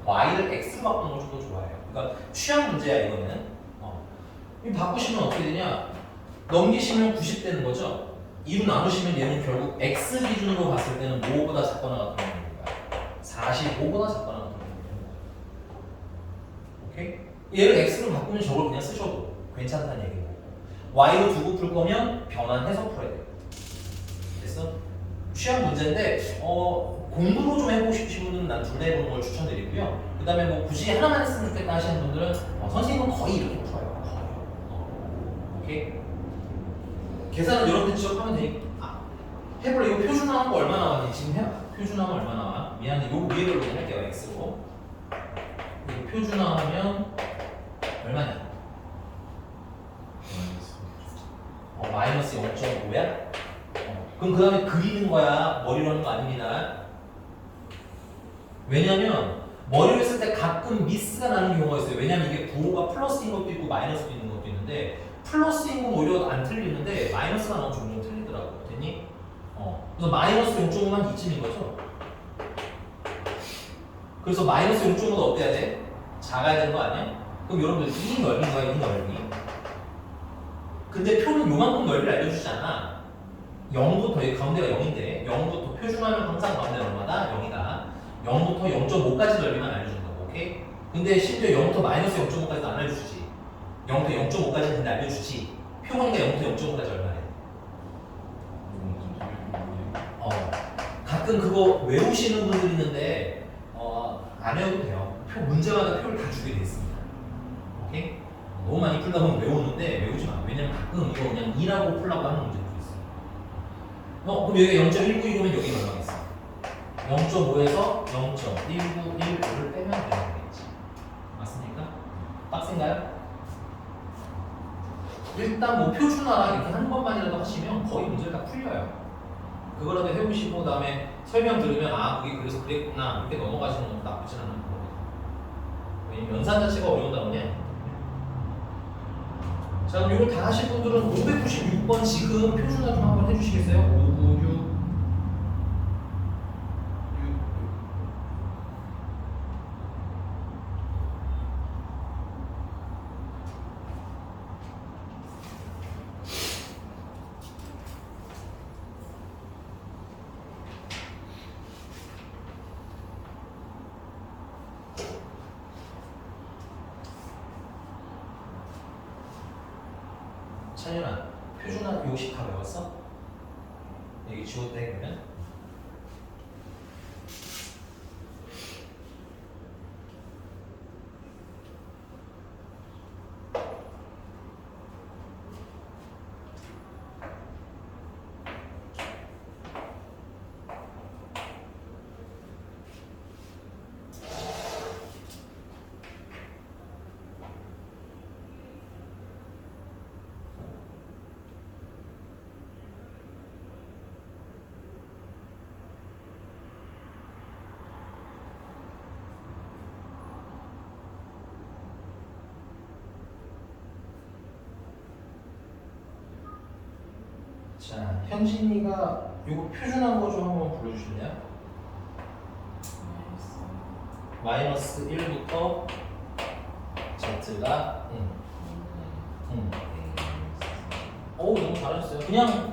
y를 x로 바꾸는 걸 좀 더 좋아해요. 그러니까 취향 문제야 이거는. 이 바꾸시면 어떻게 되냐? 넘기시면 90 되는 거죠? 2로 나누시면 얘는 결국 x 기준으로 봤을 때는 5보다 작거나 같은 겁니다. 45보다 작거나 같은 겁니다. 오케이? 얘를 x로 바꾸면 저걸 그냥 쓰셔도 괜찮다는 얘기고 y로 두고 풀 거면 변환해서 풀어야 돼요. 됐어? 취향 문제인데 공부로 좀 해보고 싶으신 분은 난 둘 다 해보는 걸 추천드리고요. 그 다음에 뭐 굳이 하나만 했으면 좋겠다 하시는 분들은 선생님은 거의 이렇게 풀어요. 오케이? 계산은 이런 데 지적하면 되니까 해볼래? 이거 표준화한 거 얼마 나왔니? 지금 해봐. 표준화하면 얼마 나와? 미안해. 요거 위에 걸로 할게요. x로. 이거 표준화하면 얼마냐? 마이너스 0.5야? 그럼 그 다음에 그리는 거야. 머리로 하는 거 아닙니다. 왜냐면 머리로 했을 때 가끔 미스가 나는 경우가 있어요. 왜냐면 이게 부호가 플러스인 것도 있고 마이너스도 있는 것도 있는데 플러스인 건 오히려 안 틀리는데 마이너스가 나오면 종종 틀리더라고. 됐니? 그래서 마이너스 0.5만 이쯤인 거죠. 그래서 마이너스 0.5가 어때야 돼? 작아야 되는 거 아니야? 그럼 여러분들 이 넓이가 이 넓이. 근데 표는 요만큼 넓이를 알려주지 않아. 0부터 여기 가운데가 0인데 0부터 표준화면 항상 가운데 얼마다? 0이다. 0부터 0.5까지 넓이만 알려준다고. 오케이? 근데 심지어 0부터 마이너스 0.5까지도 안 알려주지. 0부터 0.5까지는 근데 알려주지. 표본이가 0부터 0.5까지 얼마래? 가끔 그거 외우시는 분들 있는데 안 외워도 돼요. 표 문제마다 표를 다 주게 돼 있습니다. 오케이? 너무 많이 풀다 보면 외우는데 외우지 마. 왜냐면 가끔 이거 그냥 2라고 풀라고 하는 문제도 있어요. 그럼 여기가 0.191이면 여기 얼마겠어? 0.5에서 0.1915를 빼면 되는 거겠지. 맞습니까? 빡센가요? 일단 뭐 표준화 이렇게 한 번만이라도 하시면 거의 문제를 다 풀려요. 그거라도 해보시고 그다음에 설명 들으면 그게 그래서 그랬구나 이렇게 넘어가시는 것도 나쁘진 않은 거거든요. 왜냐면 연산 자체가 어려운 단원이야. 자 그럼 이걸 다 하실 분들은 596번 지금 표준화 좀 한번 해주시겠어요? 596 찬현아, 표준화 요식 다 외웠어? 여기 지웠대 그러면? 자, 현진이가 요거 표준한 거 좀 한번 불러주실래요? 마이너스 1부터 z가 오 너무 잘하셨어요. 그냥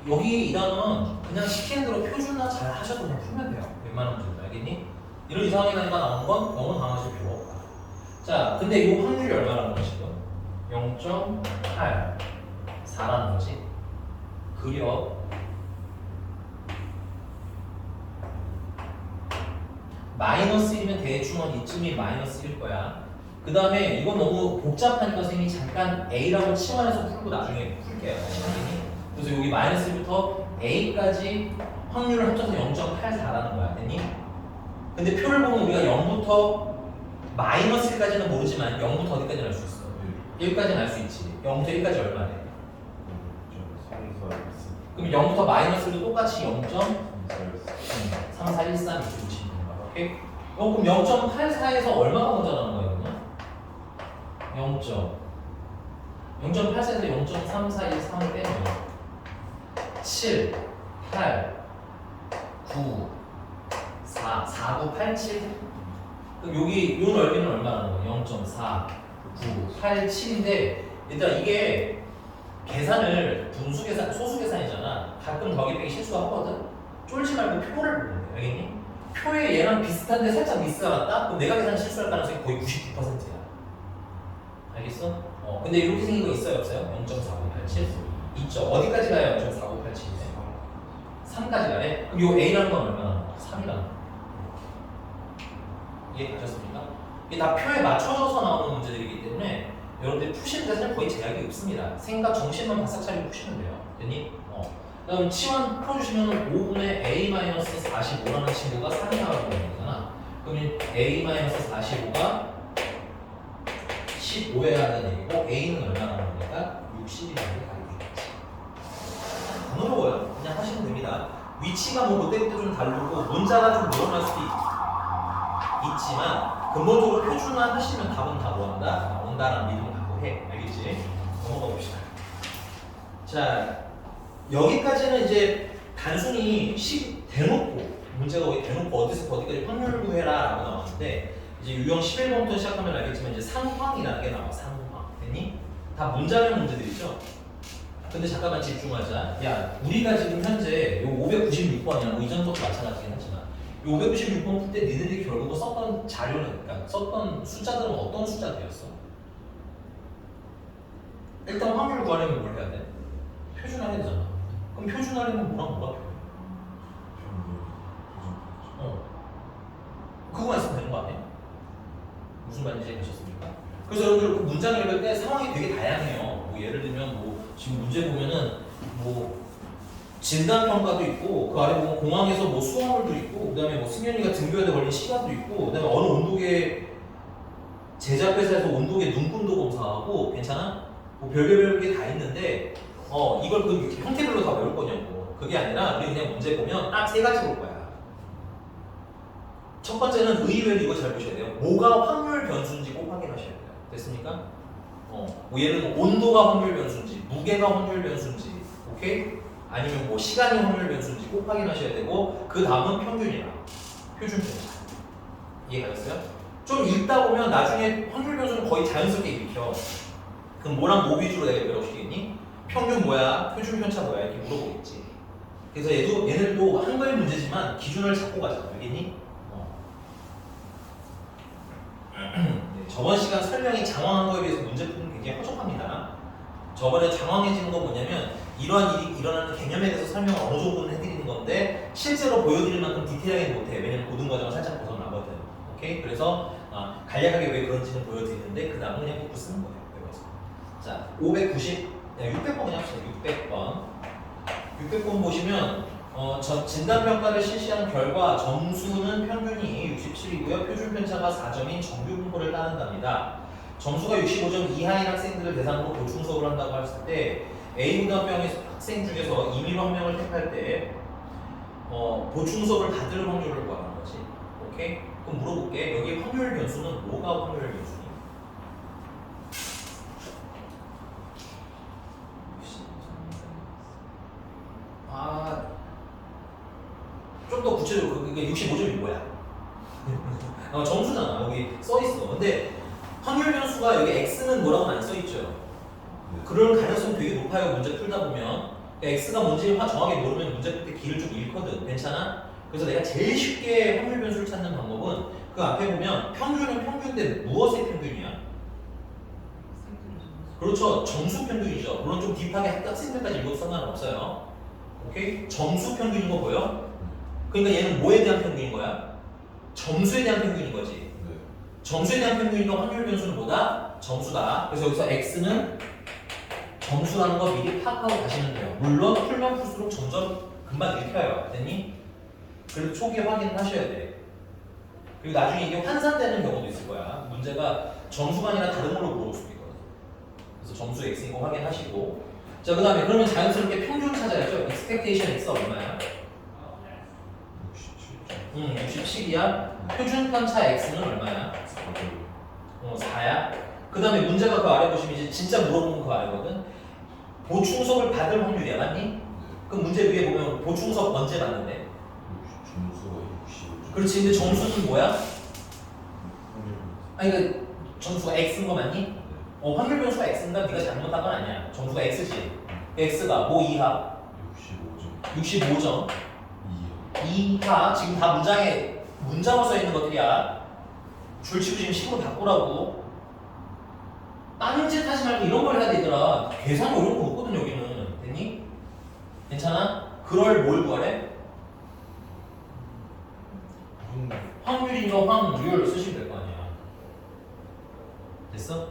여기 이 단어는 그냥 시키는 대로 표준화 잘 하셔도 그냥 풀면 돼요. 웬만한 문제들 알겠니? 이런 이상하게 나니까 나온 건 너무 당하실 필요 없다. 자 근데 이 확률이 얼마라는 거야 지금? 0.8 4라는 거지. 그려 마이너스 1이면 대충은 이쯤이 마이너스 1일 거야. 그 다음에 이건 너무 복잡하니까 선생님이 잠깐 A라고 치환해서 풀고 나중에 풀게요. 그래서 여기 마이너스 1부터 A까지 확률을 합쳐서 0.84라는 거야. 됐니? 근데 표를 보면 우리가 0부터 마이너스 1까지는 모르지만 0부터 어디까지는 알 수 있어? 1까지는 알 수 있지. 0부터 1까지 얼마래? 그럼 0부터 마이너스 1도 똑같이 0.3413 이렇게 보시면 되는 거야. 오케이? 그럼 0.84에서 얼마가 먼저 나오는 거야, 그러면? 0.84에서 0.3413을 빼면 7, 8, 9, 4, 4, 9, 8, 7 그럼 여기 요 넓이는 얼마나 나오는 거야? 0.4, 9, 8, 7인데 일단 이게 계산을 분수 계산, 소수 계산이잖아. 가끔 더하기 빼기 실수하거든. 쫄지 말고 표를 보면 돼. 알겠니? 표에 얘랑 비슷한데 살짝 미스가 났다? 그럼 내가 계산 실수할 가능성이 거의 99%야. 알겠어? 근데 이렇게 생긴 거 있어요, 없어요? 0.4987 있죠. 어디까지 가요? 0.4987인데 3까지 가래? 그럼 요 A라는 건 얼마나? 3이라는 거. 이해 가셨습니까? 이게 다 표에 맞춰져서 나오는 문제들이기 때문에 여러분들이 푸시는 데서는 거의 제약이 없습니다. 생각 정신만 바싹 차리고 푸시면 돼요. 됐니? 그다음 치환 풀어주시면 5분의 A-45라는 친구가 3이 나와주는 거잖아. 그러면 A-45가 15여야 하는 얘기고 A는 얼마나 나오니까 60이라는 게 가리겠지. 안 어려워요. 그냥 하시면 됩니다. 위치가 뭐 그때그때 좀 다르고 문자가 좀 늘어날 수도 있지만 근본적으로 표준화 하시면 답은 다 뭐한다? 나온다라는 믿음을 갖고 해. 알겠지? 넘어가 봅시다. 자, 여기까지는 이제 단순히 대놓고 문제가 거기 대놓고 어디서 어디까지 확률 구해라 라고 나왔는데 이제 유형 11번부터 시작하면 알겠지만 이제 상황이라는 게 나와. 상황. 됐니? 다 문장형 문제들이죠? 근데 잠깐만 집중하자. 야, 우리가 지금 현재 요 596번이야. 뭐 이전 것도 마찬가지긴 하지만 요 596번 풀 때 니네들이 결국 썼던 자료는, 그러니까 썼던 숫자들은 어떤 숫자들이었어? 일단 확률 구하려면 뭘 해야 돼? 표준화해야 되잖아. 그럼 표준화하려면 뭐랑 뭐가 필요해? 그거만 있으면 되는 거 아니야? 무슨 말인지 이해하셨습니까? 그래서 여러분들 그 문장 읽을 때 상황이 되게 다양해요. 뭐 예를 들면 뭐 지금 문제 보면은 뭐 진단평가도 있고 그 아래 보면 공항에서 뭐 수화물도 있고 그 다음에 뭐 승현이가 등교에 걸린 시간도 있고 그 다음에 어느 온도계 제작회사에서 온도계 눈금도 검사하고 괜찮아? 뭐 별별 게 다 있는데 이걸 그 형태별로 다 외울 거냐고. 그게 아니라 우리 그냥 문제 보면 딱 세 가지 볼 거야. 첫 번째는 의외로 이거 잘 보셔야 돼요. 뭐가 확률 변수인지 꼭 확인하셔야 돼요. 됐습니까? 뭐 예를 들면 온도가 확률 변수인지 무게가 확률 변수인지 오케이? 아니면 뭐 시간이 확률 변수인지 꼭 확인하셔야 되고 그 다음은 평균이라 표준 편차. 이해가셨어요? 좀 읽다 보면 나중에 확률 변수는 거의 자연스럽게 읽혀. 그럼 뭐랑 뭐 위주로 내가 배워주겠니? 평균 뭐야? 표준 편차 뭐야? 이렇게 물어보겠지. 그래서 얘들도 한글 문제지만 기준을 잡고 가자. 알겠니? 네, 저번 시간 설명이 장황한 거에 비해서 문제 푸는 굉장히 허접합니다. 저번에 장황해지는 건 뭐냐면 이러한 일이 일어나는 개념에 대해서 설명을 어느 정도는 해드리는 건데 실제로 보여드릴 만큼 디테일하게 못해. 왜냐면 고등 과정을 살짝 벗어나거든. 오케이? 그래서 간략하게 왜 그런지는 보여드리는데 그 다음은 그냥 꼭 쓰는 거예요. 외워서. 자, 600번 그냥 합시다. 600번 보시면 진단평가를 실시한 결과 점수는 평균이 67이고요. 표준편차가 4점인 정규 분포를 따른답니다. 점수가 65점 이하인 학생들을 대상으로 보충 수업을 한다고 했을 때 A고등학교의 학생 중에서 임의로 한 명을 택할 때 보충 수업을 다 들을 확률을 구하는 거지. 오케이? 그럼 물어볼게. 여기 확률 변수는 뭐가 확률 변수니? 좀 더 구체적으로 그게 65점이 뭐야? 정수잖아. 여기 써 있어. 근데 확률 변수가 여기 x는 뭐라고 안 써 있죠. 그럴 가능성이 되게 높아요. 문제 풀다 보면. 그러니까 x가 뭔지 정확히 모르면 문제 풀 때 길을 좀 잃거든. 괜찮아? 그래서 내가 제일 쉽게 확률 변수를 찾는 방법은 그 앞에 보면 평균은 평균인데 무엇의 평균이야? 그렇죠. 정수 평균이죠. 물론 좀 딥하게 학생들까지 읽어도 상관없어요. 오케이? 정수 평균인 거 보여? 그러니까 얘는 뭐에 대한 평균인 거야? 점수에 대한 평균인 거지. 점수에 대한 평균이니까 확률 변수는 뭐다? 점수다. 그래서 여기서 x는 점수라는 거 미리 파악하고 가시면 돼요. 물론 풀면 풀수록 점점 금방 읽혀요. 됐니? 그래도 초기에 확인을 하셔야 돼. 그리고 나중에 이게 환산되는 경우도 있을 거야. 문제가 점수가 아니라 다른 걸로 물어볼 수도 있거든. 그래서 점수 x인 거 확인하시고. 자, 그 다음에 그러면 자연스럽게 평균 찾아야죠. expectation x가 얼마야? 67이야. 표준 편차 x는 얼마야? 4야. 그 다음에 문제가 그 아래 보시면 이제 진짜 물어보는 그 아래거든. 보충석을 받을 확률이야, 맞니? 그럼 문제 위에 보면 보충석 언제 받는데? 점수가 65. 그렇지. 근데 점수는 뭐야? 아니 그 점수가 x인 거 맞니? 확률 변수가 x인가? 네가 잘못한 건 아니야. 점수가 x지. x가 뭐 이하? 65점. 65점. 이하. 지금 다 문장에 문장으로 써 있는 것들이야. 줄치고 지금 식으로 바꾸라고. 다른 짓 하지 말고 이런 걸 해야 되더라. 계산이 어려운 거 없거든 여기는. 됐니? 괜찮아? 그럴 뭘 구하래? 확률이죠. 확률 쓰시면 될 거 아니야. 됐어?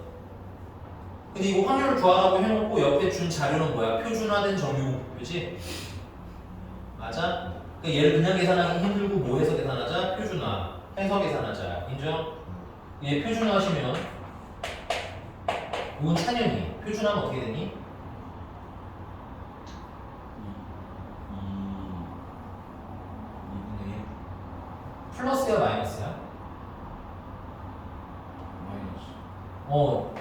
근데 이거 확률을 구하라고 해놓고 옆에 준 자료는 뭐야? 표준화된 정규분포지? 맞아? 그러니까 얘를 그냥 계산하기 힘들고 뭐 해서 계산하자? 표준화 해서 계산하자. 인정? 얘 표준화 하시면 이건 찬영이 표준화면 어떻게 되니? 2분의 1 플러스야 마이너스야? 마이너스.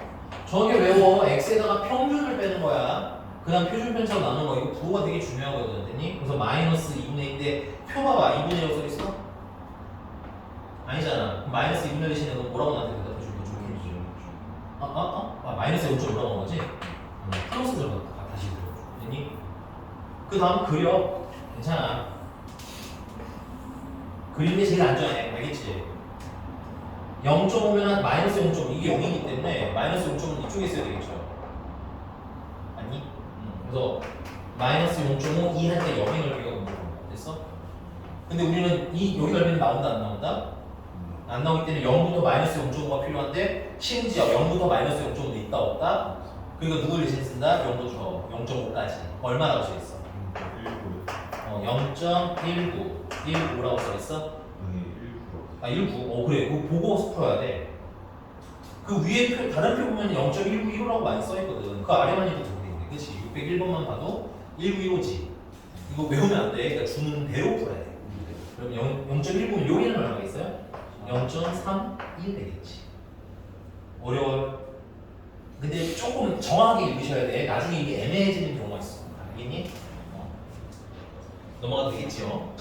정확히 외워. x에다가 평균을 빼는 거야. 그 다음 표준 편차로 나누는 거. 이거 부호가 되게 중요하거든. 됐니? 그래서 마이너스 2분의 1인데 표 봐봐. 2분의 1이라고 써있어? 아니잖아. 그럼 마이너스 2분의 1 대신에 너 뭐라고 나한테 대답해 줄게? 마이너스 0.5라고 한 거지? 플러스 들어가. 다시 들어. 됐니? 그 다음 그려. 괜찮아. 그리는 게 제일 안전해. 알겠지? 0.5면 마이너스 0.5 이게 0이기 때문에 마이너스 0.5는 이쪽에 있어야 되겠죠. 아니? 그래서 마이너스 0.5 2 할 때 0의 넓이가 공부하는 거야. 됐어? 근데 우리는 이 여기 넓이는 나온다 안 나온다? 안 나오기 때문에 0부터 마이너스 0.5가 필요한데 심지어 0부터 마이너스 0.5도 있다 없다? 그러니까 누굴 대신 쓴다? 0부터 0.5까지 얼마라고 써있어? 0.19 19라고 써있어? 19. 그래. 그거 보고 풀어야 돼. 그 위에 표, 다른 표 보면 0.191호라고 많이 써있거든. 그 아래만 해도 되는데. 그치? 601번만 봐도 1915지. 이거 외우면 안 돼. 그러니까 주는 대로 풀어야 돼. 그럼 0.19면 여기는 얼마가 있어요? 0.31 되겠지. 어려워요. 근데 조금 정확하게 읽으셔야 돼. 나중에 이게 애매해지는 경우가 있어. 알겠니? 넘어가도 되겠지요.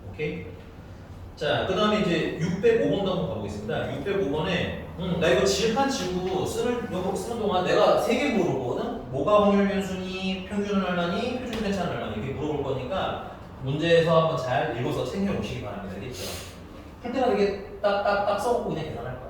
오케이? 자, 그 다음에 이제 605번도 한번 가보겠습니다. 605번에 나 이거 질판 지우고 쓰는 동안 내가 3개 물어보거든? 뭐가 확률 변수니, 평균은 얼마니, 표준 편차는 얼마니 이렇게 물어볼 거니까 문제에서 한번 잘 읽어서 챙겨오시기 바랍니다. 알겠죠? 풀 때마다 이렇게 딱딱딱 써놓고 그냥 계산할 거야.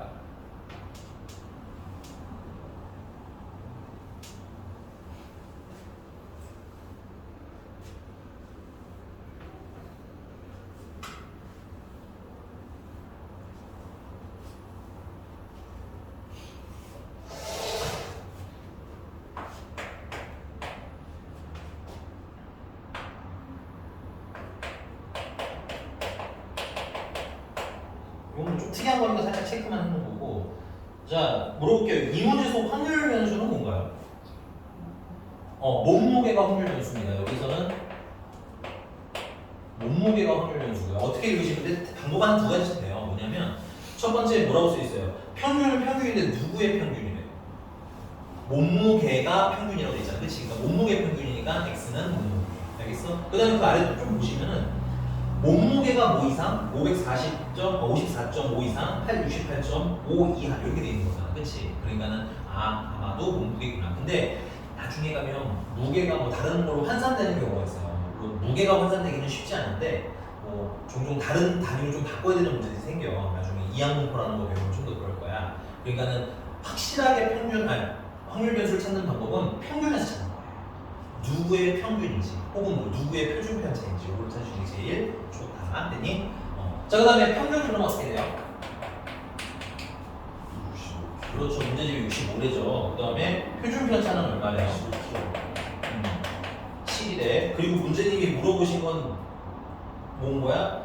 이건 좀 특이한 거니까 살짝 체크만 해놓은 거고. 자, 물어볼게요. 이 문제 속 확률 변수는 뭔가요? 몸무게가 확률 변수입니다. 여기서는 몸무게가 확률 변수고요. 어떻게 읽으시면 돼? 방법 한 2가지 돼요. 뭐냐면 첫 번째 뭐라고 써 있어요? 평균은 평균인데 누구의 평균이래요? 몸무게가 평균이라고 돼 있잖아. 그치? 그러니까 몸무게 평균이니까 x는 몸무게. 알겠어? 그 다음에 그 아래도 좀 보시면은 몸무게가 뭐 이상? 54.5 이상, 68.5 이하 이렇게 돼 있는 거잖아, 그렇지? 그러니까는 아마도 몸무게구나. 근데 나중에 가면 무게가 뭐 다른 걸로 환산되는 경우가 있어요. 물론 무게가 환산되기는 쉽지 않은데 뭐 종종 다른 단위를 좀 바꿔야 되는 문제들이 생겨. 나중에 이항분포라는 거 배우면 좀 더 그럴 거야. 그러니까는 확실하게 확률 변수를 찾는 방법은 평균에서 찾는 거예요. 누구의 평균인지 혹은 뭐 누구의 표준 편차인지 이걸 찾으시는 게 제일 좋다. 됐니? 자, 그 다음에 평균은 어떻게 돼요? 65kg. 그렇죠. 문제집이 65래죠. 그 다음에 표준 편차는 얼마래요? 7이래. 그리고 문제님이 물어보신 건 뭔 거야?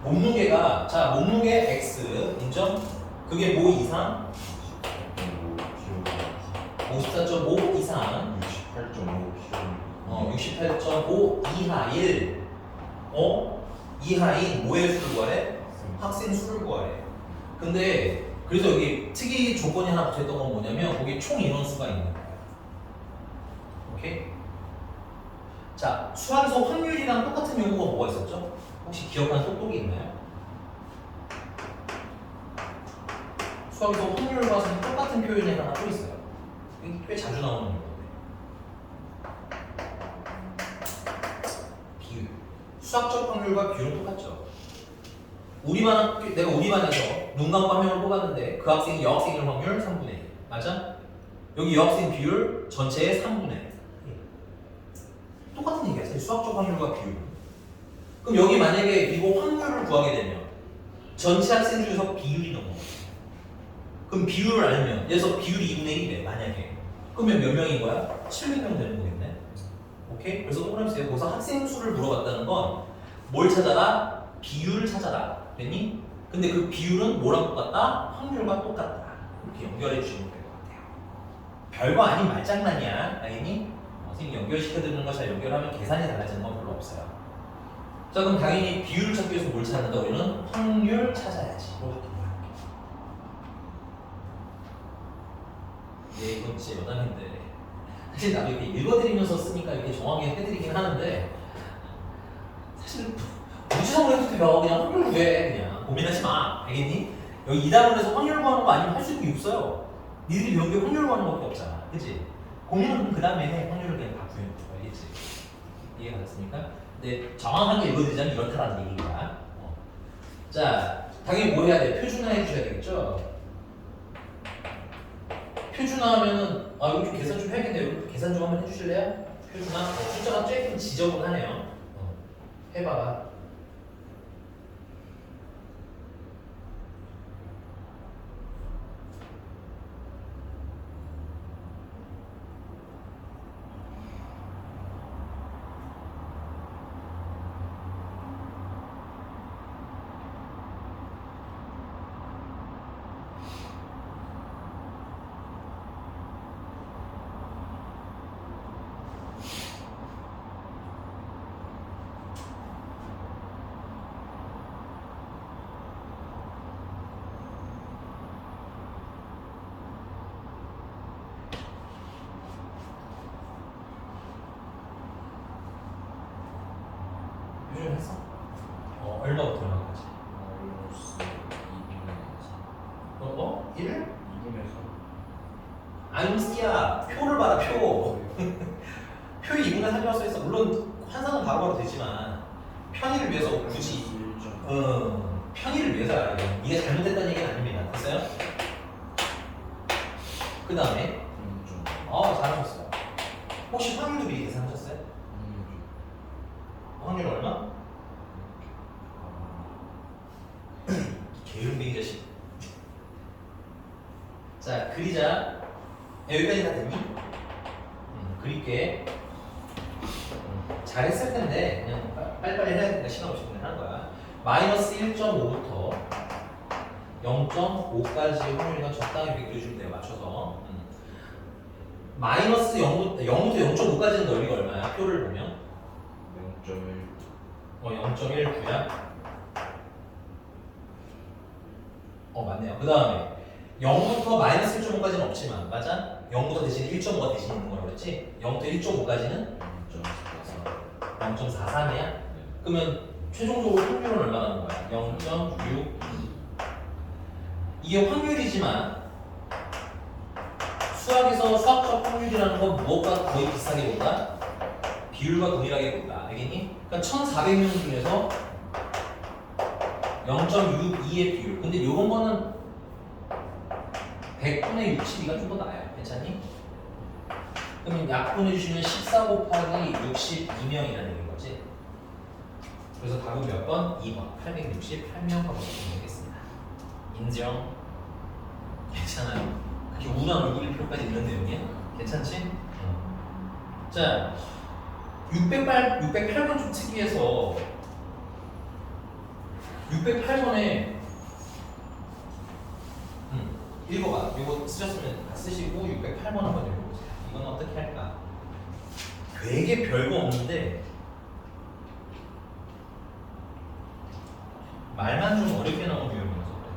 몸무게가, 자, 몸무게 X 인정? 그게 뭐 이상? 54.5 이상. 68.5kg. 68.5 이하 1. 이하인 뭐의 수를 구하래? 학생 수를 구하래. 근데 그래서 여기 특이 조건이 하나 붙어있던 건 뭐냐면 거기 총 인원수가 있는 거야. 오케이? 자, 수학에서 확률이랑 똑같은 용어가 뭐가 있었죠? 혹시 기억하는 똑똑이 있나요? 수학에서 확률과 똑같은 표현이 하나 또 있어요. 이게 꽤 자주 나오는 건데. 비율. 수학적 확률과 비율은 똑같죠. 내가 우리 반에서 눈 감고 한 명을 뽑았는데 그 학생이 여학생일 확률 3분의 1. 맞아? 여기 여학생 비율 전체의 3분의 1. 똑같은 얘기야. 사실 수학적 확률과 비율. 그럼 여기 만약에 이거 확률을 구하게 되면 전체 학생 중에서 비율이 넘어. 그럼 비율을 알면 예서 비율이 2분의 1이래 만약에. 그러면 몇 명인 거야? 700명 되는 거겠네. 오케이? 그래서 동그라미 거기서 학생 수를 물어봤다는 건 뭘 찾아라? 비율을 찾아라. 됐니? 근데 그 비율은 뭐랑 똑같다? 확률과 똑같다. 이렇게 연결해 주시면 될 것 같아요. 별거 아닌 말장난이야. 알겠니? 선생님 연결시켜드리는 거 잘 연결하면 계산이 달라지는 건 별로 없어요. 자, 그럼 당연히 비율을 찾기 위해서 뭘 찾는다? 우리는 확률 찾아야지. 네, 이건 진짜 여담인데 사실 나도 이렇게 읽어드리면서 쓰니까 이렇게 정확히 해드리긴 하는데 사실 무지성으로 해도 돼요. 그냥 확률 구해. 그냥 고민하지 마. 알겠니? 여기 2단원에서 확률 구하는 거 아니면 할 수도 없어요. 니들이 배운 게 확률 구하는 것밖에 없잖아. 그치? 고민은 그 다음에 해. 확률을 그냥 다 구해. 알겠지? 이해가 됐습니까? 근데 정확하게 읽어드리자면 이렇다라는 얘기가. 자, 당연히 뭐 해야 돼? 표준화 해주셔야 되겠죠? 표준화하면은 이거 좀 계산 좀 해야겠네요. 여러분 계산 좀 한번 해주실래요? 표준화? 숫자가 조금 지저분하네요. 해봐봐. 표준했어? 얼마부터 얼마까지? 1? 2분의 아임스키야 표를 봐라 표. 표에 2분의 3이라고 써있어. 물론 환산은 바로바로 되지만 편의를 위해서 굳이 편의를 위해서 알아야 돼. 이게 잘못됐다는 얘기는 아닙니다. 됐어요? 그 다음에 잘하셨어요. 혹시 확률도 미리 계산하셨어요? 확률 얼마? 게으름뱅이 자식. 자, 그리자. 여기까지 다 됐니? 그릴게. 잘했을 텐데 그냥 빨리빨리 해야 되니까 시간 없이 그냥 하는 거야. 마이너스 1.5부터 0.5까지 확률이가 적당히 이렇게 그려주면 돼요. 맞춰서. 마이너스 0부터 0.5까지는 넓이가 얼마야? 표를 보면 0.19야? 맞네요. 그 다음에 0부터 마이너스 1.5까지는 없지만 맞아? 0부터 대신 1.5가 대신 있는 거라고 그랬지? 0부터 1.5까지는 0.43이야? 그러면 최종적으로 확률은 얼마 나는 거야? 0.62. 이게 확률이지만 수학에서 수학적 확률이라는 건 무엇과 거의 비슷하게 본다? 비율과 동일하게 본다. 알겠니? 그러니까 1,400명 중에서 0.62의 비율. 근데 이런 거는 100분의 62가 좀 더 나아요. 괜찮니? 그러면 약분해 주시면 14 곱하기 62명이라는 얘기인 거지. 그래서 답은 몇 번? 2번. 868명 하고 되겠습니다. 인정. 괜찮아요. 그렇게 우울한 얼굴일 필요까지 있는 내용이야? 괜찮지? 자, 608번 좀 특이해서 608번에 읽어봐. 이거 쓰셨으면 다 쓰시고 608번 한번 읽어보세요. 이건 어떻게 할까? 되게 별거 없는데 말만 좀 어렵게 나오는 유형이라서 그래.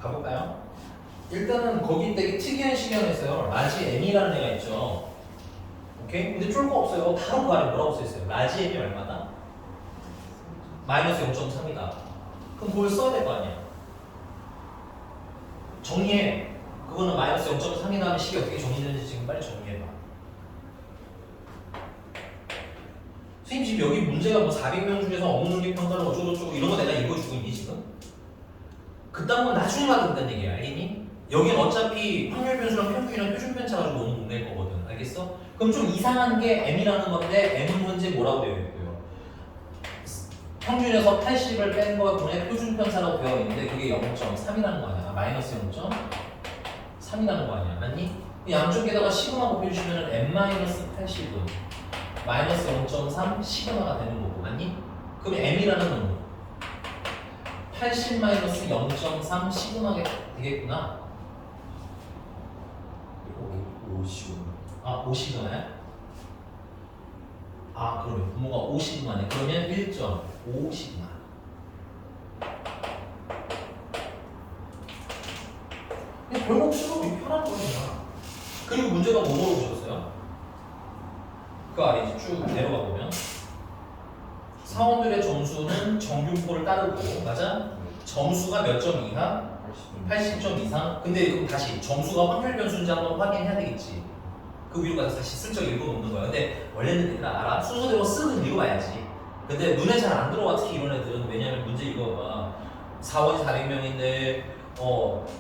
가볼까요? 일단은 거기 되게 특이한 시경에서요. 라지 M이라는 애가 있죠. 오케이? 근데 쫄 거 없어요. 바로 그 아래 뭐라고 써있어요? 라지 M이 얼마다? 마이너스 0.3이다. 그럼 그걸 써야 될 거 아니야. 정리해. 그거는 마이너스 0.3이 다음에 식이 어떻게 정리되는지 지금 빨리 정리해봐. 선생님 지금 여기 문제가 뭐 400명 중에서 업무능력 평가를 어쩌고저쩌고 이런 거 내가 읽어주고 있니 지금? 그딴 건 나중에 받는다는 얘기야. 알겠니? 여긴 어차피 확률 변수랑 평균이랑 표준 편차 가지고 오는 문제일 거거든. 알겠어? 그럼 좀 이상한 게 M이라는 건데 M은 현재 뭐라고 되어 있고요? 평균에서 80을 뺀 거분의 표준 편차라고 되어 있는데 그게 0.3이라는 거 아니야? 마이너스 0.3이라는 거 아니야? 맞니? 양쪽에다가 시그마 곱해주시면 M-80은 마이너스 0.3 시그마가 되는 거고. 맞니? 그럼 M이라는 건 80-0.3 시그마가 되겠구나. 5시간. 아, 5시그마야? 아, 그러면 부모가 5시그마네. 그러면 1.5시그마. 그냥 별거 없어도 이렇게 편한 거잖아. 그리고 문제가 뭐 물어보셨어요? 그 아래 이제 쭉 내려가 보면 사원들의 점수는 정균표를 따르고, 맞아? 점수가 몇 점 이하? 80점 이상? 근데 그럼 다시 점수가 확률 변수인지 한번 확인해야 되겠지. 그 위로 가서 다시 슬쩍 읽어놓는 거야. 근데 원래는 얘들아 알아. 순서대로 쓰는 읽어봐야지. 근데 눈에 잘 안 들어와. 특히 이런 애들은. 왜냐면 문제 읽어봐. 4원이 400명인데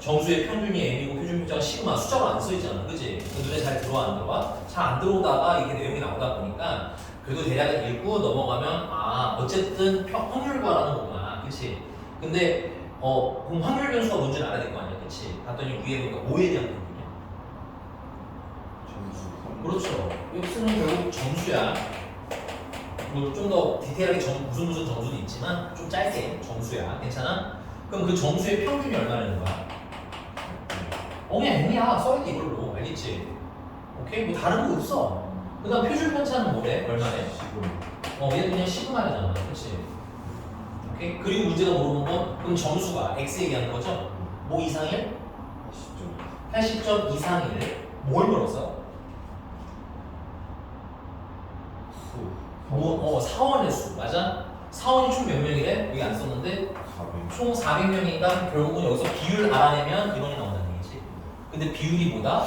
점수의 평균이 M이고 표준 편차가 시그마. 숫자로 안 써있잖아. 그치? 눈에 잘 들어와 안 들어와? 잘 안 들어오다가 이게 내용이 나오다 보니까 그래도 대략 읽고 넘어가면 아 어쨌든 확률 구하라는 거구나. 그치? 근데 그럼 확률 변수가 뭔지는 알아야 될 거 아니야. 그치? 봤더니 위에 보니까 5에 대한 부분이야. 점수. 그렇죠. 여기서는 결국 점수야. 뭐 좀 더 디테일하게 무슨 점수도 있지만 좀 짧게 점수야. 괜찮아? 그럼 그 점수의 평균이 얼마라는 거야? 그냥 M이야. 써있는 이걸로. 알겠지? 오케이? 뭐 다른 거 없어. 그 다음 표준 편차는 뭐래? 얼마래? 얘는 그냥 시그마잖아. 그치? 오케이? 그리고 문제가 물어본 건 그럼 점수가 X 얘기하는 거죠? 뭐 이상일? 80점 이상일. 뭘 물었어? 사원의 수 맞아? 사원이 총 몇 명이래? 여기 안 썼는데 400. 총 400명이니까 결국은 여기서 비율 알아내면 이론이 나온다는 얘기지. 근데 비율이 뭐다?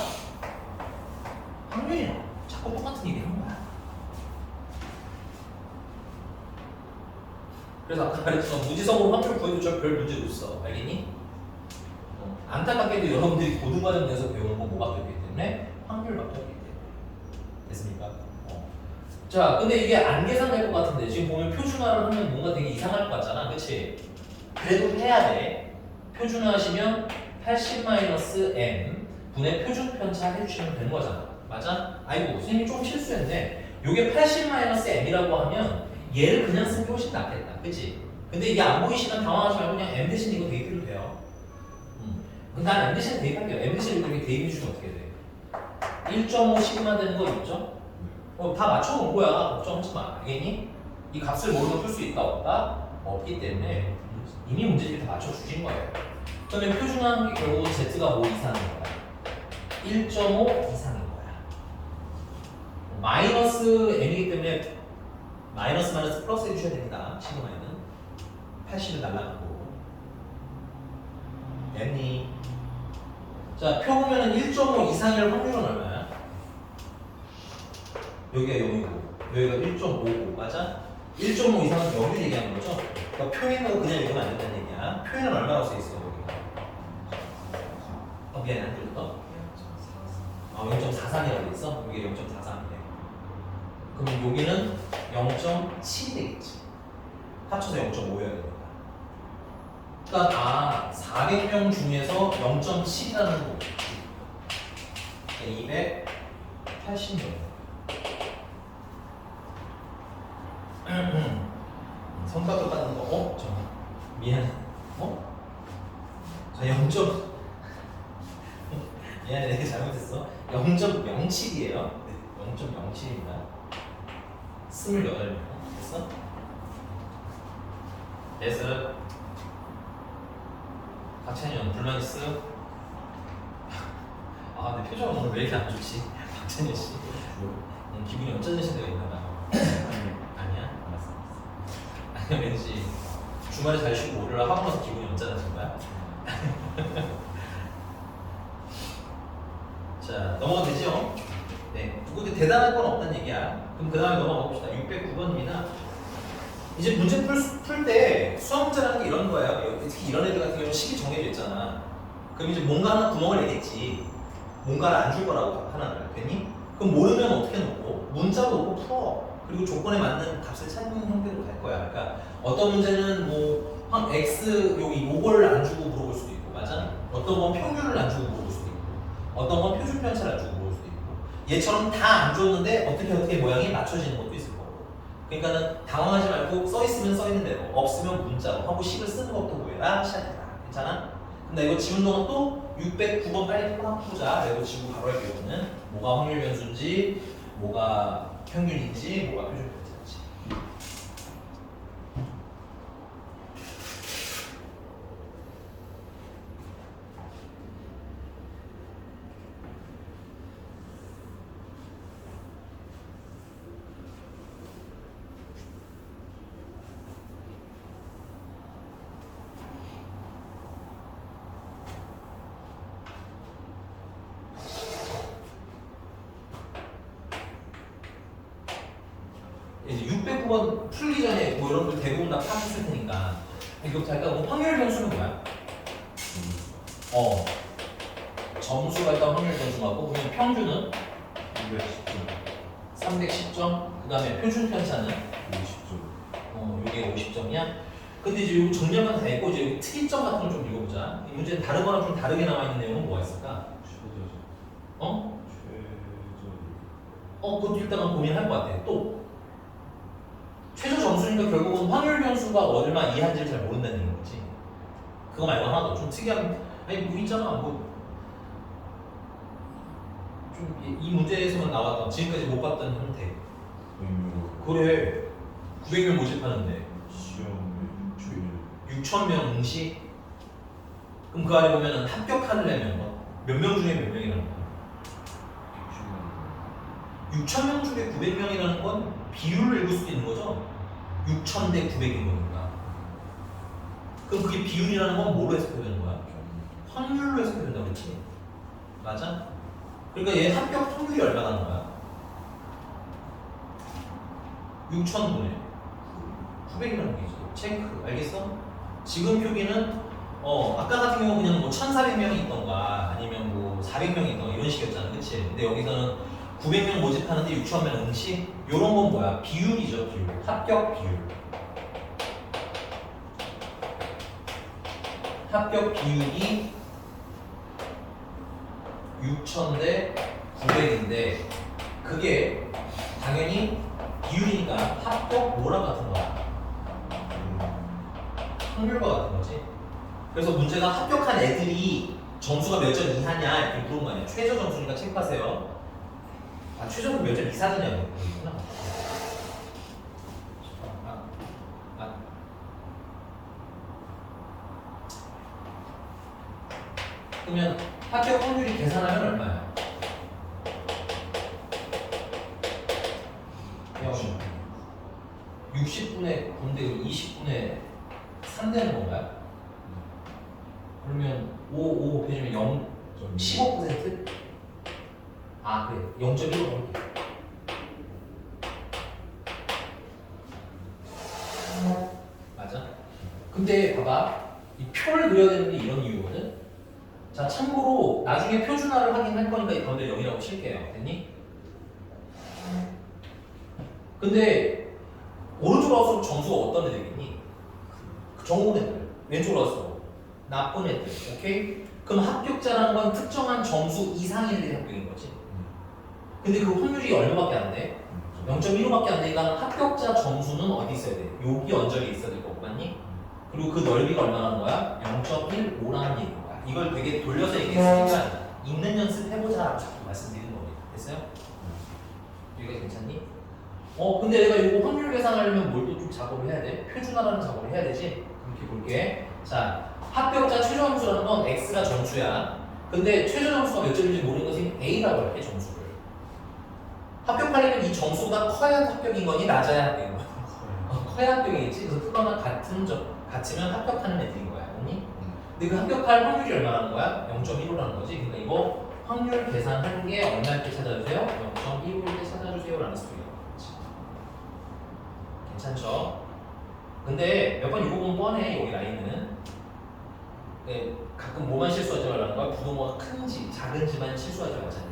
확률이 나와. 자꾸 똑같은 얘기 하는 거야. 그래서 아까 말했지만 무지성으로 확률 구해도 저 별 문제도 없어. 알겠니? 안타깝게도 여러분들이 고등과정 내에서 배우는 건 뭐밖에 없기 때문에 확률밖에 없기 때문에. 됐습니까? 자, 근데 이게 안 계산될 것 같은데 지금 보면 표준화를 하면 뭔가 되게 이상할 것 같잖아, 그렇지? 그래도 해야 돼. 표준화하시면 80-m 분의 표준 편차 해주시면 되는 거잖아, 맞아? 아이고, 선생님 좀 실수했네. 이게 80-m이라고 하면 얘를 그냥 쓰는 게 훨씬 낫겠다, 그렇지? 근데 이게 안 보이시면 당황하지 말고 그냥 m 대신 이거 대입해도 돼요. 난 m 대신 대입할게요. m 대신 이렇게 대입해 주면 어떻게 돼? 1.5 시그마 되는 거 있죠? 다 맞춰놓은 거야. 걱정하지 마. 알겠니? 이 값을 모르면 풀 수 있다 없다? 없기 때문에 이미 문제집이 다 맞춰주신 거예요. 그러면 표준화한 게 결국은 z가 뭐 이상인 거야? 1.5 이상인 거야. 마이너스 m이기 때문에 마이너스 플러스 해주셔야 됩니다. 시그마에는 80을 날라가고 됐니? 자, 표 보면은 1.5 이상일 확률은 얼마야? 여기가 0이고 여기가 1.5고 맞아? 1.5 이상은 0을 얘기하는 거죠? 그러니까 표현으로 그냥 읽으면 안 된다는 얘기야. 표현은 얼마라고 써 있어 여기가? 미안해 안 들렸어? 0.43이라고 돼 있어? 여기 0.43이래. 그러면 여기는 0.7이 되겠지. 합쳐서 0.5여야 되니까. 그러니까 400명 중에서 0.7이라는 거. 280명. 성과급 받는 거, 미안해. 자, 0. 미안해, 내가 잘못했어. 0.07이에요. 0.07입니다. 28명. 됐어? 됐어. 박찬현, 불만 있어? 내 표정 오늘 왜 이렇게 안 좋지? 박찬현 씨. 기분이 어쩌신 데가 있나 봐. 아니야? 알았어. 아니야, 왠지 주말에 잘 쉬고 월요일 하고 나서 기분이 언짢아진 거야? 자, 넘어가도 되죠? 네. 근데 대단할 건 없다는 얘기야. 그럼 그 다음에 넘어가 봅시다. 609번입니다. 이제 문제 풀 때 수학 문제라는 게 이런 거예요. 특히 이런 애들 같은 경우는 식이 정해져 있잖아. 그럼 이제 뭔가 하나 구멍을 내겠지. 뭔가를 안 줄 거라고 하나를. 됐니? 그럼 모르면 어떻게 놓고? 문자로 놓고 풀어. 그리고 조건에 맞는 값을 찾는 형태로 갈 거야. 그러니까 어떤 문제는 한 x 요걸 안 주고 물어볼 수도 있고, 맞아? 어떤 건 평균을 안 주고 물어볼 수도 있고, 어떤 건 표준 편차를 안 주고 물어볼 수도 있고. 얘처럼 다 안 줬는데 어떻게 모양이 맞춰지는 것도 있을 거고. 그러니까는 당황하지 말고 써 있으면 써 있는 대로, 없으면 문자로 하고 식을 쓰는 것도 구해라 시작해라. 괜찮아? 근데 이거 지운 동안 또 609번 빨리 풀자. 내가 지우고 바로 할게요. 이거는 뭐가 확률 변수인지, 뭐가 평균인지, 뭐가 표준 편차인지. 이제 609번 풀기 전에 여러분들 대부분 다 파악했을 테니까 이거부터 할까? 확률 변수는 뭐야? 점수가 일단 확률 변수 맞고, 그러면 평균은 310점, 그 다음에 표준 편차는 50점. 이게 50점이야? 근데 이제 이거 정리하면 다 했고, 이제 여기 특이점 같은 걸 좀 읽어보자. 이 문제는 다르거나 좀 다르게 나와 있는 내용은 뭐가 있을까? 최저. 그것도 일단은 고민할 것 같아. 또 최저 점수니까 결국은 확률 변수가 얼마 이하인지를 잘 모른다는 얘기인 거지. 그거 말고 하나 더 좀 특이한, 있잖아. 좀 이 문제에서만 나왔던, 지금까지 못 봤던 형태. 그래. 900명 모집하는데 시험에 6,000명 응시? 그럼 그 안에 보면은 합격하려면 몇 명 중에 몇 명이라는 거야? 6,000명 중에 900명이라는 건 비율을 읽을 수도 있는 거죠. 6,000 대 900인 거니까. 그럼 그게 비율이라는 건 뭐로 해석되는 거야? 확률로 해석된다고 그랬지? 맞아? 그러니까 얘 합격 확률이 얼마나 나는 거야? 6,000분의 900이라는 얘기지. 체크. 알겠어? 지금 표기는 아까 같은 경우 그냥 뭐 1,400명이 있던가 아니면 뭐 400명이 있던가 이런 식이었잖아. 그치? 근데 여기서는 900명 모집하는데 6,000명 응시? 요런 건 뭐야? 비율이죠. 비율. 합격 비율. 합격 비율이 6,000 대 900인데 그게 당연히 비율이니까 합격 뭐랑 같은 거야? 확률과 같은 거지. 그래서 문제가 합격한 애들이 점수가 몇 점 이하냐 이렇게 물어본 거 아니야. 최저 점수니까 체크하세요. 아 최저는 몇 점 이사느냐고 여기구나. 그러면 합격 확률이 계산하면 얼마야? 60분의 9인데 20분의 3 되는 건가요? 그러면 5 곱해주면 0, 15%? 아 그래 0.15 맞아? 근데 봐봐 이 표를 그려야 되는 게 이런 이유거든. 자 참고로 나중에 표준화를 하긴 할 거니까 이 가운데 0이라고 칠게요. 됐니? 근데 오른쪽으로 갈수록 점수가 어떤 애들이니? 좋은 애들. 왼쪽으로 갈수록 나쁜 애들. 오케이? 그럼 합격자라는 건 특정한 점수 이상의 애들이 합격인 거지. 근데 그 확률이 얼마밖에 안 돼? 0.15밖에 안 되니까 합격자 점수는 어디 있어야 돼? 여기 언저리에 있어야 될 거고 맞니? 그리고 그 넓이가 얼마나 거야? 0.15라는 얘기인 거야. 이걸 되게 돌려서 얘기했으니까 있는 연습 해보자 라고 자꾸 말씀드리는 겁니다. 됐어요? 여기가 괜찮니? 근데 내가 이거 확률 계산하려면 뭘 또 좀 작업을 해야 돼? 표준화라는 작업을 해야 되지? 이렇게 볼게. 자, 합격자 최저 점수라는 건 X가 점수야. 근데 최저 점수가 몇 점인지 모르는 것은 A라고 할게, 점수를. 합격하려면 이 점수보다 커야 합격인 거니 낮아야 합격인 거야? 커야 합격이겠지? 그래서 크거나 같으면 합격하는 애들인 거야. 아니? 근데 그 합격할 확률이 얼마라는 거야? 0.15라는 거지. 그러니까 이거 확률 계산하는 게 얼마일 때 찾아주세요? 0.15일 때 찾아주세요 라는 소리가 괜찮죠? 근데 몇 번 읽어보면 뻔해 여기 라인은. 네, 가끔 뭐만 실수하지 말라는 거야? 부동호가 큰지 작은지만 실수하지 말자는.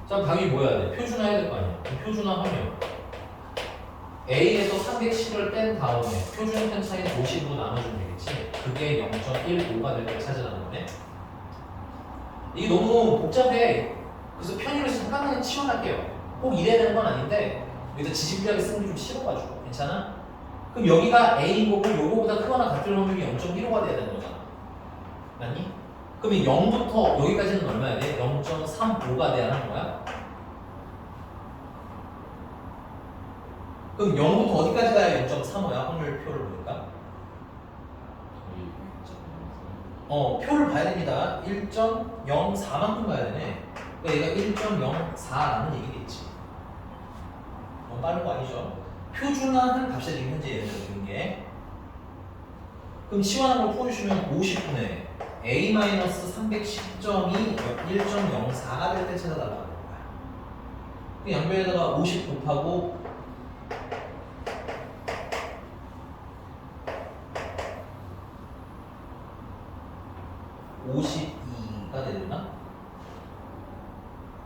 자 당연히 뭐 해야 돼? 표준화해야 될 거 아니야. 표준화하면 A에서 310을 뺀 다음에 표준 편차인 50으로 나눠주면 되겠지. 그게 0.15가 될 때 찾으라는 거네. 이게 너무 복잡해. 그래서 편의를 잠깐만 치워할게요. 꼭 이래야 되는 건 아닌데 여기서 지지부리하게 쓰는 게 좀 싫어가지고. 괜찮아? 그럼 여기가 A인 거고 요거보다 크거나 같을 확률이 0.15가 돼야 되는 거잖아. 맞니? 그럼 0부터 여기까지는 얼마야 돼? 0.35가 돼야 하는 거야? 그럼 0부터 어디까지 가야 0.35야? 확률표를 보니까? 표를 봐야 됩니다. 1.04만큼 가야 되네. 그러니까 얘가 1.04라는 얘기겠지. 너무 빠른 거 아니죠? 표준화한 값이 지금 현재 얘네들 주는 게. 그럼 시원한 걸 풀어주시면 50분의 A-310점이 1.04가 될 때 찾아달라고 하는 거야. 그 양변에다가 50 곱하고 52가 되나?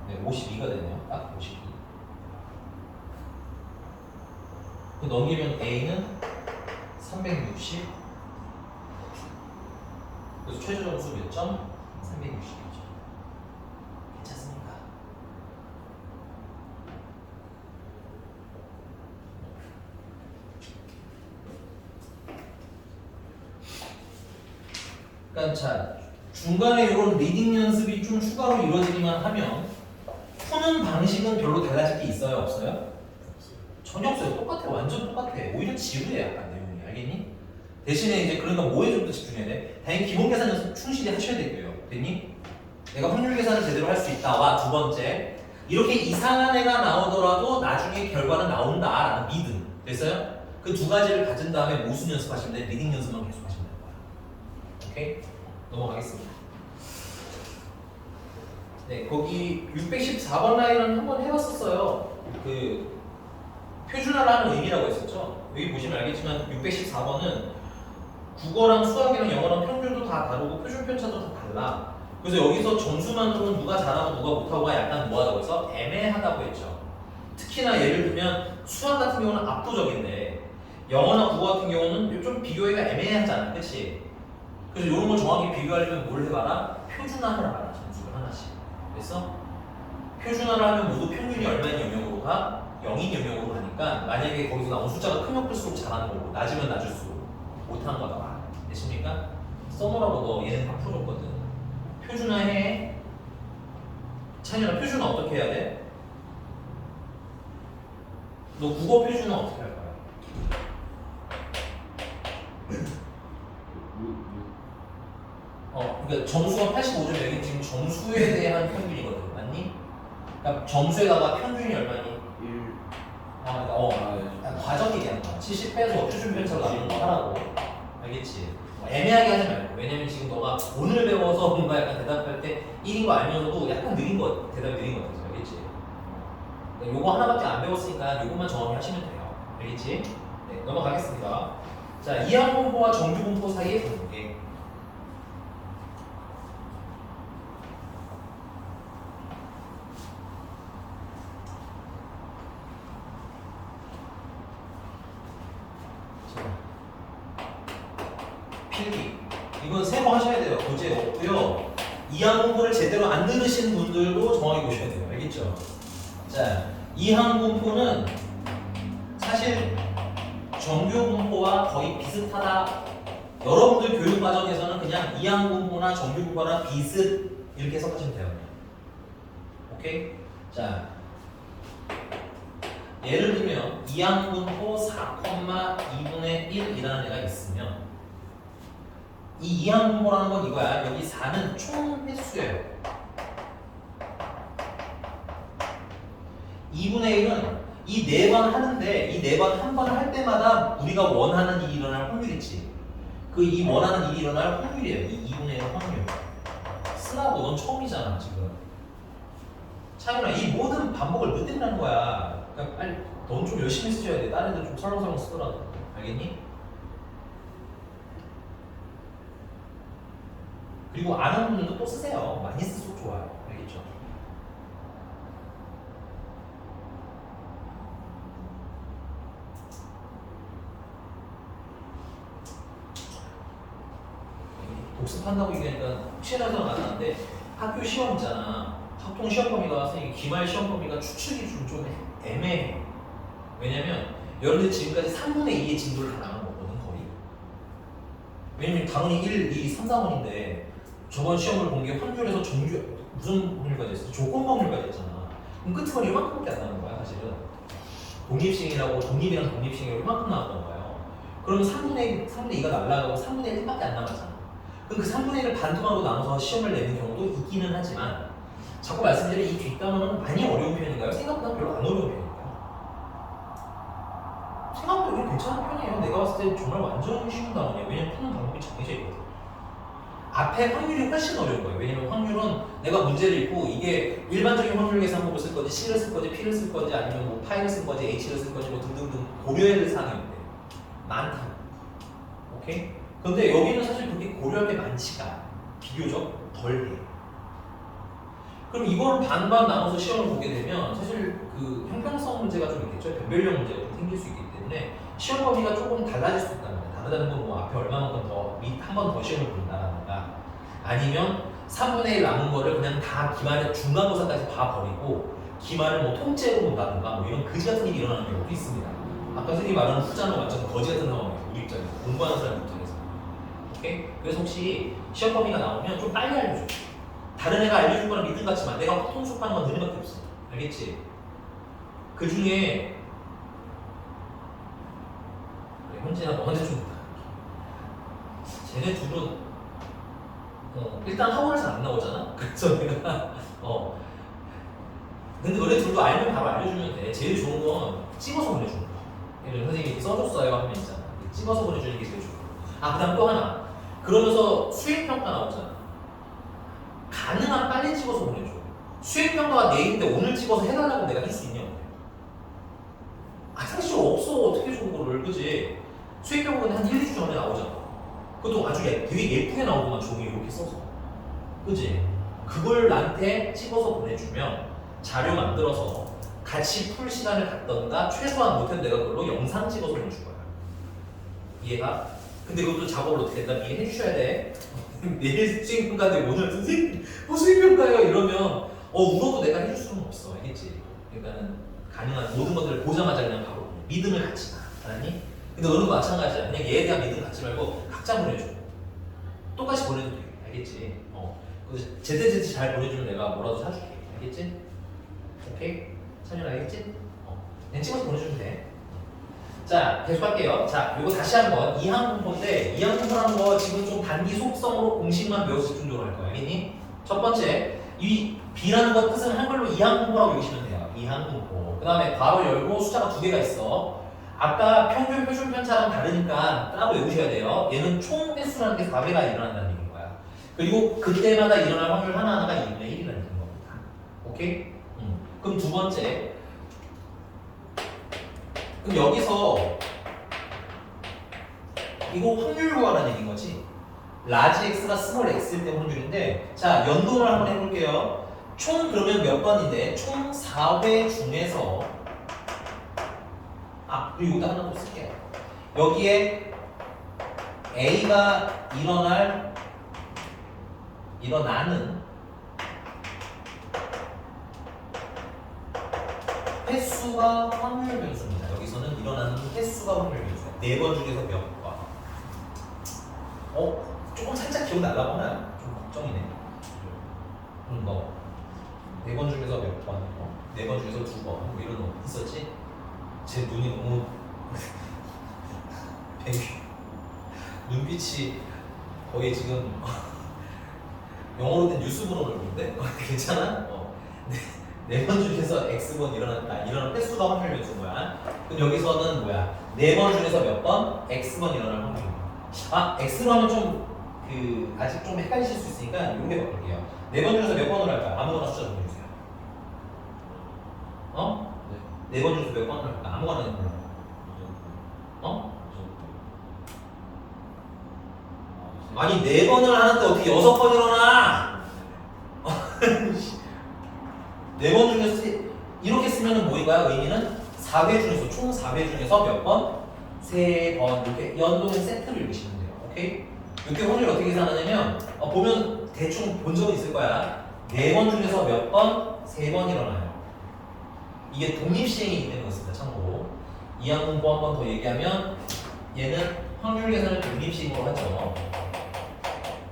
네, 52가 되네요. 딱 52. 넘기면 A는 360. 그래서 최저 점수 몇 점? 360점. 괜찮습니까? 그러니까 자 중간에 이런 리딩 연습이 좀 추가로 이루어지기만 하면 푸는 방식은 별로 달라질 게 있어요? 없어요? 전혀 없어요. 똑같아. 완전 똑같아. 오히려 지루해 약간 내용이. 알겠니? 대신에 이제 그러니까 뭐에 좀 더 집중해야 돼? 당연히 기본 계산 연습 충실히 하셔야 되고요. 됐니? 내가 확률 계산을 제대로 할 수 있다와 두 번째 이렇게 이상한 애가 나오더라도 나중에 결과는 나온다라는 믿음. 됐어요? 그 두 가지를 가진 다음에 모순 연습하시면 돼. 리딩 연습만 계속 하시면 되는 거야. 오케이? 넘어가겠습니다. 네, 거기 614번 라인은 한번 해봤었어요. 그 표준화를 하는 의미라고 했었죠. 여기 보시면 알겠지만 614번은 국어랑 수학이랑 영어랑 평균도 다 다르고 표준 편차도 다 달라. 그래서 여기서 점수만으로는 누가 잘하고 누가 못하고가 약간 뭐하다고 해서 애매하다고 했죠. 특히나 예를 들면 수학 같은 경우는 압도적인데 영어나 국어 같은 경우는 좀 비교하기가 애매하잖아. 그치? 그래서 이런 걸 정확히 비교하려면 뭘 해봐라? 표준화를 해봐라. 점수를 하나씩. 그래서 표준화를 하면 모두 평균이 얼마인 영역으로 가? 0인 영역으로 가니까 만약에 거기서 나온 숫자가 크면 클수록 잘하는 거고 낮으면 낮을수록 못하는 거다. 됐습니까? 써놓으라고 너 얘는 다 풀어줬거든. 표준화해. 찬현아 표준화 어떻게 해야 돼? 너 국어 표준화 어떻게 할 거야? 그러니까 점수가 85점 여기 지금 점수에 대한 평균이거든. 맞니? 그러니까 점수에다가 평균이 얼마니? 1. 과정 얘기하는 거야. 70 빼서 표준 편차로 나누는 거 하라고. 알겠지? 애매하게 하지 말고. 왜냐면 지금 너가 오늘 배워서 뭔가 약간 대답할 때 1인 거 알면서도 약간 느린 거, 대답이 느린 거 같아서. 알겠지? 요거 하나밖에 안 배웠으니까 요것만 정확히 하시면 돼요. 알겠지? 네, 넘어가겠습니다. 자, 이항 분포와 정규 분포 사이의 관계. 필기. 이건 세모 하셔야 돼요. 교재 없고요. 이항 분포를 제대로 안 들으신 분들도 정확히 보셔야 돼요. 알겠죠? 자, 이항 분포는 사실 정규 분포와 거의 비슷하다. 여러분들 교육 과정에서는 그냥 이항 분포나 정규 분포나 비슷 이렇게 해석하시면 돼요. 오케이? 자, 예를 들면 이항 분포 4,2분의 1이라는 애가 있으면 이 이항 분포라는 건 이거야. 여기 4는 총 횟수예요. 2분의 1은 이 4번 하는데 이 4번 한 번을 할 때마다 우리가 원하는 일이 일어날 확률 있지. 그 이 원하는 일이 일어날 확률이에요. 이 2분의 1 확률. 쓰라고. 넌 처음이잖아 지금. 차윤아 이 모든 반복을 몇 된다는 거야. 그러니까 빨리 넌 좀 열심히 쓰셔야 돼. 다른 애들 좀 설렁설렁 쓰더라도. 알겠니? 그리고 아는 분들도 또 쓰세요. 많이 쓸수록 좋아요. 알겠죠? 복습한다고 얘기하니까 혹시라도 나타났는데 학교 시험 있잖아. 학통 시험 범위가 선생님 기말 시험 범위가 추측이 좀 애매해. 왜냐면 여러분들 지금까지 3분의 2의 진도를 다 나간 거거든 거의. 왜냐면 당연히 1, 2, 3, 4번인데 저번 시험을 본 게 확률에서 정규 무슨 확률까지 했어? 조건 확률까지 했잖아. 그럼 끝은 이만큼밖에 안 나오는 거야 사실은. 독립식이라고 독립이랑 독립식이라고 이만큼 나왔던 거예요. 그러면 3분의 2가 날라가고 3분의 1밖에 안 남았잖아. 그럼 그 3분의 1을 반토막으로 나눠서 시험을 내는 경우도 있기는 하지만 자꾸 말씀드린 이 뒷단어는 많이 어려운 편인가요? 생각보다 별로 안 어려운 편인가요? 생각보다 괜찮은 편이에요. 내가 봤을 때 정말 완전 쉬운 단어예요. 왜냐면 푸는 방법이 정해져 있거든. 앞에 확률이 훨씬 어려운 거예요. 왜냐면 확률은 내가 문제를 읽고 이게 일반적인 확률 계산법을 쓸 건지 C를 쓸 건지 P를 쓸 건지 아니면 뭐 파이를 쓸 건지 H를 쓸 건지 뭐 등등등 고려해야 될 사항이 있는데 많다. 오케이? 근데 여기는 사실 그렇게 고려할 게 많지가 않아. 비교적 덜해. 그럼 이걸 반반 나눠서 시험을 보게 되면 사실 그 형평성 문제가 좀 있겠죠. 변별력 문제가 좀 생길 수 있기 때문에 시험 범위가 조금 달라질 수 있다는 거예요. 다르다는 건 뭐 앞에 얼마만큼 더 한 번 더 시험을 본다라든가 아니면 3분의 1 남은 거를 그냥 다 기말에 중간고사까지 봐버리고 기말을 뭐 통째로 본다든가 뭐 이런 그지 같은 일이 일어나는 경우도 있습니다. 아까 선생님이 말하는 후자는 완전 거지 같은 상황이에요. 우리 입장에서 공부하는 사람 입장에서. 오케이? 그래서 혹시 시험 범위가 나오면 좀 빨리 알려줘. 다른 애가 알려준 거랑 믿음 같지만 내가 통속하는 건 너네밖에 없어. 알겠지? 그 중에 현진아 너한테 좀 쟤네 둘은 일단 학원에서 안 나오잖아. 그래서 내가 근데 너네 둘도 알면 바로 알려주면 돼. 제일 좋은 건 찍어서 보내주는 거. 예를 들어 선생님이 이렇게 써줬어요 하면 있잖아. 찍어서 보내주는 게 제일 좋고. 아, 그 다음 또 하나. 그러면서 수행평가 나오잖아. 가능한 빨리 찍어서 보내줘. 수행평가가 내일인데 오늘 찍어서 해달라고 내가 할 수 있냐? 아, 사실 없어. 어떻게 줘 그거를. 그지? 수행평가는 한 1, 2주 전에 나오잖아. 그것도 아주 되게 예쁘게 나오구만. 종이 이렇게 써서. 그지? 그걸 나한테 찍어서 보내주면 자료 만들어서 같이 풀 시간을 갖던가 최소한 못해도 내가 그걸로 영상 찍어서 보내줄 거야. 이해가? 근데 그것도 작업을 어떻게 했다 미리 해주셔야 돼. 내일 수행평가인데 오늘 선생님 수행평가예요 이러면 울어도 내가 해줄 수는 없어. 알겠지? 그러니까는 가능한 모든 것들을 보자마자 그냥 바로 믿음을 갖지 마. 알았니? 근데 너는 마찬가지야. 그냥 얘에 대한 믿음 갖지 말고 각자 보내줘. 똑같이 보내도 돼. 알겠지? 제때제때 잘 보내주면 내가 뭐라도 사줄게. 알겠지? 오케이? 찬윤 알겠지? 그냥 찍어서 보내주면 돼. 자, 계속할게요. 자, 이거 다시 한번 이항공포인데 이항공포라는 거 지금 좀 단기 속성으로 공식만 배워서 집중적으로 할 거야. 알겠니? 첫 번째, 이 B라는 거 뜻은 한글로 이항공포라고 외우시면 돼요. 이항공포. 그 다음에 괄호 열고 숫자가 2개가 있어. 아까 평균 표준 편차랑 다르니까 따로 외우셔야 돼요. 얘는 총 횟수라는 게 4배가 일어난다는 얘기인 거야. 그리고 그때마다 일어날 확률 하나하나가 2분의 1이라는 겁니다. 오케이? 그럼 두 번째. 그럼 여기서 이거 확률 구하라는 얘기인 거지. 라지 x가 스몰 x일 때 확률인데, 자 연동을 한번 해볼게요. 총 그러면 몇 번인데 총 4회 중에서 그리고 이것도 하나 더 쓸게요. 여기에 a가 일어나는 횟수가 확률 변수입니다. 여기서는 일어나는 횟수가 확률 변수야. 4번 중에서 몇 번? 조금 살짝 기억 날라고 하나요? 좀 걱정이네. 뭐 4번 중에서 몇 번? 4번 중에서 2번? 뭐 이런 거 있었지? 제 눈이 너무 눈빛이 거의 지금 영어로 된 뉴스 보는 얼굴인데? 괜찮아? 4번 중에서 X번 일어났다. 일어난 횟수가 확률 변수인 거야. 그럼 여기서는 뭐야? 4번 중에서 몇 번? X번 일어날 확률이야. X로 하면 좀 아직 좀 헷갈리실 수 있으니까 이렇게 바꿀게요. 4번 중에서 몇 번으로 할까요? 아무거나 숫자 정해주세요. 4번 중에서 몇 번으로 할까? 아무거나 해볼까요? 아니 4번을 하는데 어떻게 6번 일어나? 4번 중에서 이렇게 쓰면은 뭐인가요? 의미는 4회 중에서 총 4회 중에서 몇 번? 3번 이렇게 연동의 세트를 읽으시면 돼요. 오케이? 이렇게 확률 어떻게 계산하냐면 보면 대충 본 적은 있을 거야. 4번 중에서 몇 번? 3번 일어나요. 이게 독립시행이기 때문에 그렇습니다. 참고로 이항공포 한 번 더 얘기하면 얘는 확률 계산을 독립시행으로 하죠.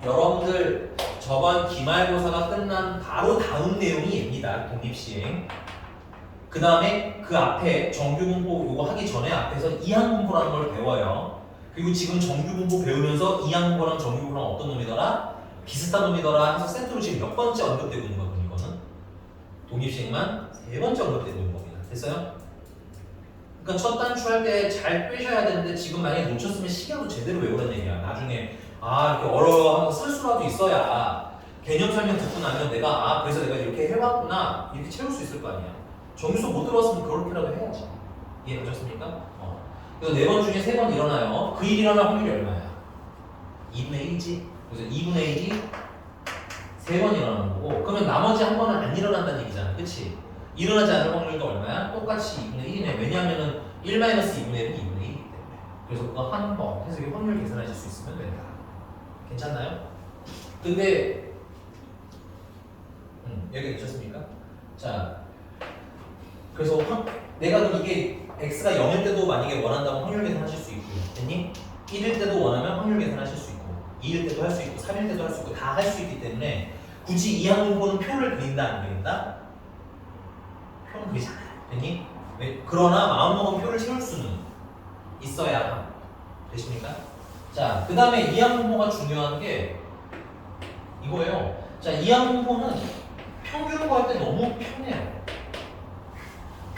여러분들 저번 기말고사가 끝난 바로 다음 내용이 얘입니다. 독립시행. 그 다음에 그 앞에 정규공포 요거 하기 전에 앞에서 이항공포라는 걸 배워요. 그리고 지금 정규공포 배우면서 이항공포랑 정규공포랑 어떤 놈이더라? 비슷한 놈이더라 해서 세트로 지금 몇 번째 언급되고 있는 거거든요. 이거는 독립시행만 3번째 언급되고 있는 겁니다. 됐어요? 그러니까 첫 단추 할 때 잘 빼셔야 되는데 지금 만약에 놓쳤으면 시간도 제대로 외우라는 얘기야. 나중에 이렇게 어려워 쓸 수라도 있어야 개념 설명 듣고 나면 내가 그래서 내가 이렇게 해봤구나 이렇게 채울 수 있을 거 아니야. 정규수 못 들어왔으면 그렇게라도 해야지. 이해되셨습니까? 그래서 4번 중에 3번 일어나요. 그 일 일어날 확률이 얼마야? 2분의 1이지. 그래서 2분의 1이 3번 일어나는 거고, 그러면 나머지 한 번은 안 일어난다는 얘기잖아. 그치? 일어나지 않을 확률도 얼마야? 똑같이 2분의 1이네. 왜냐하면 1-2분의 1은 2분의 1이기 때문에. 그래서 그거 한 번 해서 이 확률 계산하실 수 있으면 된다. 괜찮나요? 근데 여기 되셨습니까? 자, 그래서 내가 그럼 이게 x가 0일 때도 만약에 원한다면 확률 계산하실 수 있고요. 됐니? 1일 때도 원하면 확률 계산하실 수 있고 2일 때도 할 수 있고 3일 때도 할 수 있고 다 할 수 있기 때문에 굳이 이항공포는 표를 그린다 안 그린다? 표는 그리잖아요. 됐니? 그러나 마음먹은 표를 채울 수는 있어야 되십니까? 자, 그 다음에 이항공포가 중요한 게 이거예요. 자, 이항공포는 평균 구할 때 너무 편해요.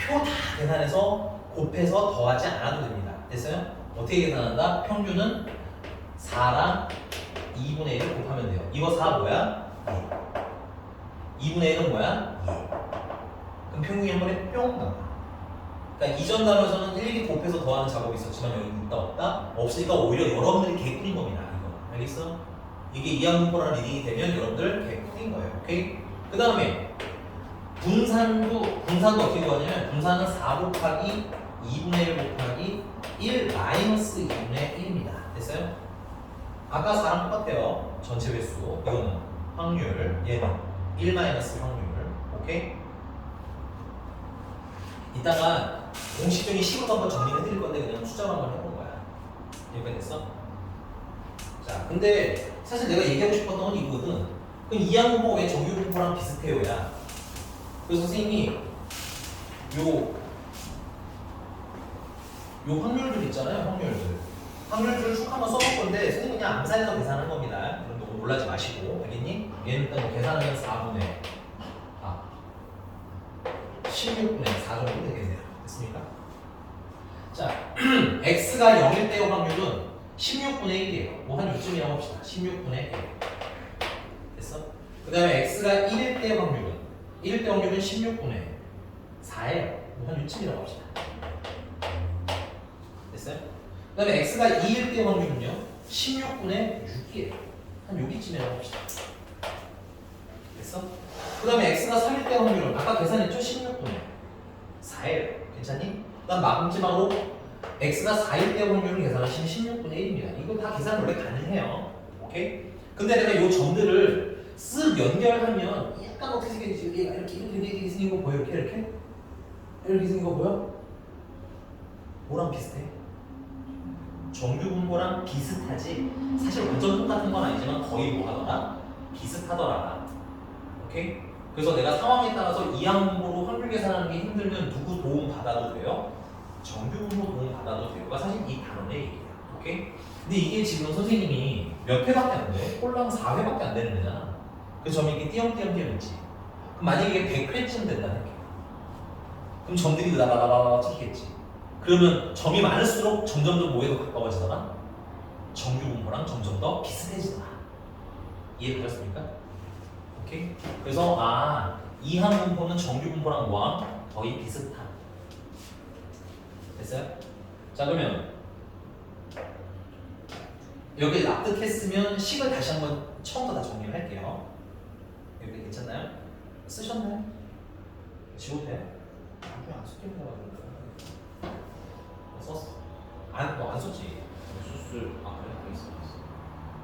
표 다 계산해서 곱해서 더하지 않아도 됩니다. 됐어요? 어떻게 계산한다? 평균은 4랑 2분의 1을 곱하면 돼요. 이거 4 뭐야? 2분의 1은 뭐야? 2. 그럼 평균이 한 번에 뿅 나와. 그러니까 이전 단어에서는 일일이 곱해서 더하는 작업이 있었지만 여기 있다 없다? 없으니까 오히려 여러분들이 개꿀인 겁니다. 이거 알겠어? 이게 이항분포랑 리딩이 되면 여러분들 개꿀인 거예요. 오케이? 그 다음에 분산도 어떻게 구하냐면 분산은 4 곱하기 2분의 1 곱하기 1 마이너스 2분의 1입니다. 됐어요? 아까 4랑 똑같아요. 전체 배수. 이거는 확률. 얘는 1 마이너스 확률. 오케이? 이따가 공식적인 식으로 한번 정리를 해드릴 건데 그냥 숫자로 한번 해본 거야. 여기까지 됐어? 자, 근데 사실 내가 얘기하고 싶었던 건 이거거든. 그럼 이항분포가 왜 정규분포랑 비슷해요, 야? 그래서 선생님이 요 확률들 있잖아요, 확률들을 쭉 한번 써볼 건데 선생님이 그냥 암산해서 계산한 겁니다. 그럼 너무 놀라지 마시고, 알겠니? 얘는 일단 뭐 계산하면 16분의 4 정도 되겠네요. 됐습니까? 자, x가 0일 때의 확률은 16분의 1이에요. 뭐 한 요쯤이라고 합시다. 16분의 1. 됐어? 그 다음에 x가 1일 때의 확률은 1일 때 확률은 16분의 4예요. 뭐 한 요쯤이라고 합시다. 됐어요? 그 다음에 x가 2일 때의 확률은요 16분의 6이에요. 한 여기쯤이라고 합시다. 됐어? 그 다음에 x가 3일 때의 확률은 아까 계산했죠? 16분의 4예요. 괜찮니? 그 다음 마지막으로 x가 4일 때의 확률을 계산하시면 16분의 1입니다. 이거 다 계산 원래 가능해요. 오케이? 근데 내가 이 점들을 쓱 연결하면 약간 어떻게 생겼지? 얘가 이렇게 생긴 거 보여? 이렇게 생긴 거 보여? 뭐랑 비슷해? 정규분포랑 비슷하지? 사실 완전 똑같은 건 아니지만 거의 뭐 하더라? 비슷하더라. 오케이? 그래서 내가 상황에 따라서 이항분포로 확률 계산하는 게 힘들면 누구 도움 받아도 돼요? 정규분포 도움 받아도 되고가 사실 이 단원의 얘기예요. 오케이? 근데 이게 지금 선생님이 몇 회밖에 안 돼? 꼴랑 4회밖에 안 되는 거잖아. 그 점이 이렇게 띄엄띄엄 있지. 그럼 만약에 이게 100회쯤 된다는 게 그럼 점들이 나라라라 찍히겠지. 그러면 점이 많을수록 점점 더 뭐에 더 가까워지더라? 정규분포랑 점점 더 비슷해지더라. 이해되셨습니까? 오케이? 그래서 이항분포는 정규분포랑 뭐랑 거의 비슷한. 됐어요? 자, 그러면 여기 납득했으면 식을 다시 한번 처음부터 다 정리를 할게요. 여기 괜찮나요? 쓰셨나요? 지워도 돼? 나중에 안 썼겠나 봐. 썼어. 너 안 썼지? 소스 그래? 알겠어.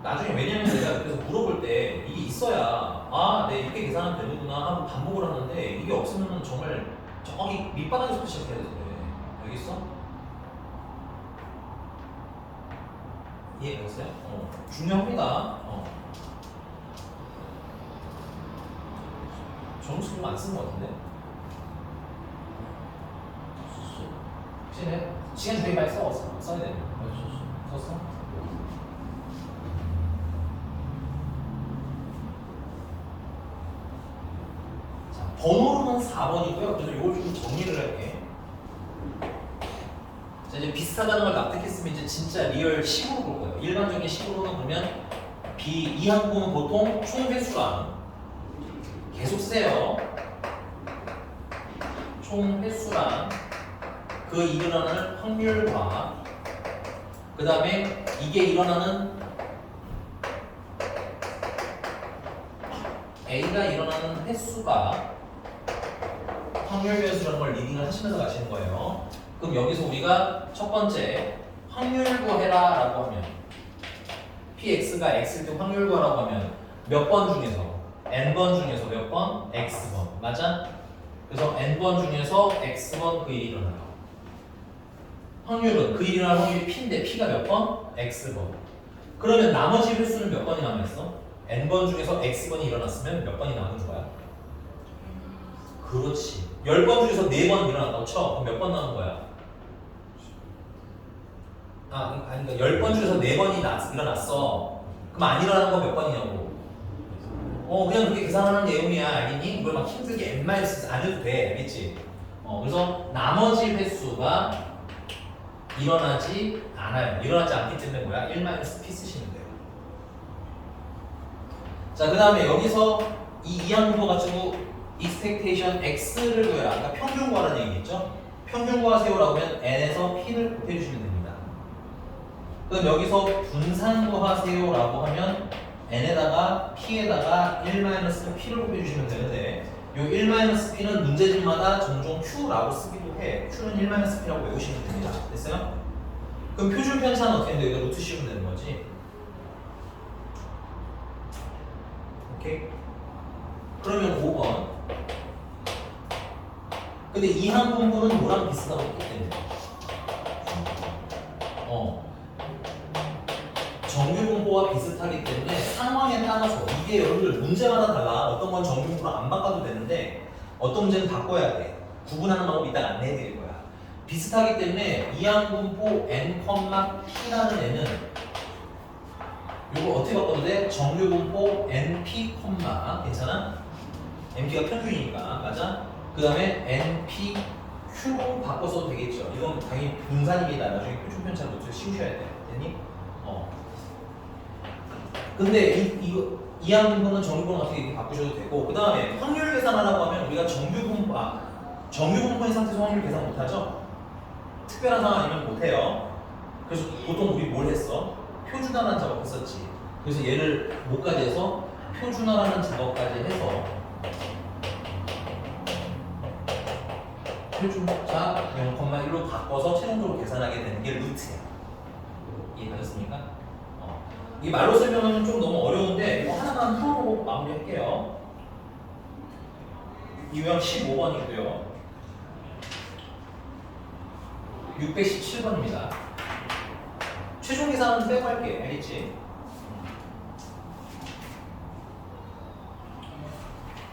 나중에 왜냐면 내가 그래서 물어볼 때 이게 있어야 내 이렇게 계산하면 되는구나 하고 반복을 하는데 이게 없으면 정말 저기 밑바닥에서 시작해야 되는데 여기 있어? 이해되세요? 중요합니다. 점수 좀 안 쓴 것 같은데? 혹시 시간 되게 많이 써야 돼. 썼어? 자, 번호로는 4번이고요. 그래서 이걸 좀 정리를 할게. 자, 이제 비슷하다는 걸 납득했으면 이제 진짜 리얼 식으로 볼 거예요. 일반적인 식으로는 보면 이항분은 보통 총회수랑 계속 세요. 총회수랑 그 일어나는 확률과 그 다음에 이게 일어나는 A가 일어나는 횟수가 확률 변수라는 걸 리딩을 하시면서 가시는 거예요. 그럼 여기서 우리가 첫 번째 확률 구해라 라고 하면 Px가 X일 때 확률 구하라고 하면 몇 번 중에서 N번 중에서 몇 번? X번 맞아? 그래서 N번 중에서 X번 그 일이 일어나요. 확률은 그 일이 일어날 확률이 P인데 P가 몇 번? X번. 그러면 나머지 횟수는 몇 번이 남았어? N번 중에서 X번이 일어났으면 몇 번이 남은 거야? 그렇지. 10번 중에서 4번 일어났다고 쳐. 그럼 몇 번 남은 거야? 그러니까 10번 중에서 4번이 일어났어. 그럼 안 일어나는 거 몇 번이냐고. 그냥 그렇게 계산하는 내용이야. 알겠니? 이걸 막 힘들게 n-안 해도 돼. 알겠지? 그래서 나머지 횟수가 일어나지 않아요. 일어나지 않기 때문에 뭐야? 1-p 쓰시면 돼요. 자, 그 다음에 여기서 이 이항분모 가지고 expectation x를 구해라. 아까 평균 구하라는 얘기 있죠? 평균 구하세요라고 하면 n에서 p를 곱해주시면 됩니다. 그럼 여기서 분산 구하세요라고 하면 n에다가 p에다가 1-p를 곱해주시면 되는데 요 1-p는 문제집마다 종종 q라고 쓰기도 해. q는 1-p라고 외우시면 됩니다. 됐어요? 그럼 표준 편차는 어떻게 되는데 여기다 루트 씌우면 되는 거지? 오케이? 그러면 5번. 근데 이항분모는 뭐랑 비슷하다고 했기 때문에 정규분모와 비슷하기 때문에 상황에 따라서 이게 여러분들 문제마다 달라. 어떤 건 정규분모로 안 바꿔도 되는데 어떤 문제는 바꿔야 돼. 구분하는 방법 이따가 안내해 드릴 거야. 비슷하기 때문에 이항분모 n, p라는 애는 이거 어떻게 바꿔도 돼? 정규분모 np, 괜찮아? np가 평균이니까 맞아? 그 다음에 np, q로 바꿔서도 되겠죠. 이건 당연히 분산입니다. 나중에 표준 편차 노트를 씌우셔야 돼. 됐니? 근데 이항분모는 정규분모 어떻게 이렇게 바꾸셔도 되고 그 다음에 확률 계산하라고 하면 우리가 정규분모인 상태에서 확률 계산 못하죠? 특별한 상황 아니면 못해요. 그래서 보통 우리 뭘 했어? 표준화라는 작업했었지. 그래서 얘를 뭐까지 해서 표준화라는 작업까지 해서 표준차 0,1로 바꿔서 최종적으로 계산하게 되는 게 루트야. 이해가셨습니까? 이 말로 설명하면 좀 너무 어려운데 이거 하나만 풀어보고 마무리할게요. 유형 15번이고요. 617번입니다. 최종 계산은 빼고 할게. 알겠지?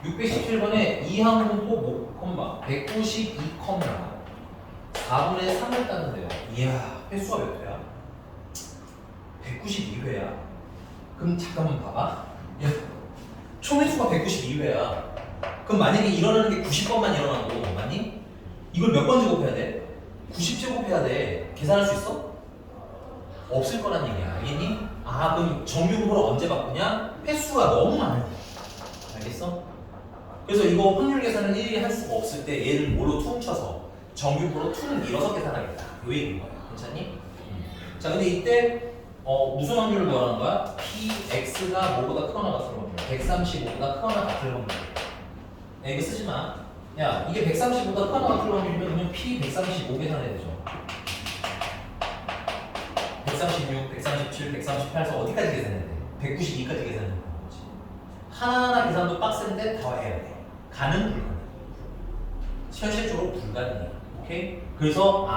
617번에 이항분모 목콤마 192, 4분의 3을 따는데요. 이야, 횟수가 몇 회야? 192회야. 그럼 잠깐만 봐봐. 야, 총 횟수가 192회야. 그럼 만약에 일어나는 게 90번만 일어나고 맞니? 이걸 몇 번 제곱해야 돼? 90제곱해야 돼. 계산할 수 있어? 없을 거란 얘기야. 알겠니? 그럼 정규분모를 언제 바꾸냐? 횟수가 너무 많을 때. 알겠어? 그래서 이거 확률 계산을 일일이 할 수가 없을 때 얘를 뭐로 퉁쳐서 정규분모로 퉁을 밀어서 계산하겠다. 요 얘기인 거야. 괜찮니? 자, 근데 이때 무슨 확률을 구하는 거야? px가 뭐보다 크거나 같은 확률. 135보다 크거나 같은 확률. 이거 쓰지 마. 야, 이게 135보다 크거나 같은 확률이면 그러면 p 135 계산해야 되죠. 136, 137, 138에서 어디까지 계산해야 돼? 192까지 계산해야 되는 거지. 하나하나 계산도 빡센데 더 해야 돼. 가능 불가능. 현실적으로 불가능해. 오케이? 그래서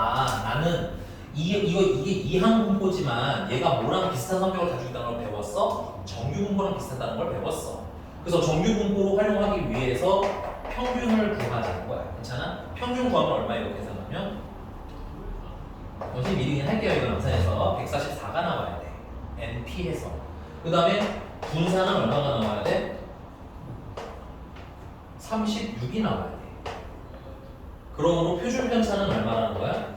나는 이게 이항분모지만 얘가 뭐랑 비슷한 성격을 가지고 있다는 걸 배웠어? 정규분모랑 비슷하다는 걸 배웠어. 그래서 정규분모로 활용하기 위해서 평균을 구하자는 거야. 괜찮아? 평균 구하면 얼마 이렇게 계산하면 선생님 미리 할게요. 이거 남산에서 144가 나와야 돼. NP에서. 그 다음에 분산은 얼마가 나와야 돼? 36이 나와야 돼. 그러므로 표준 편차는 얼마라는 거야?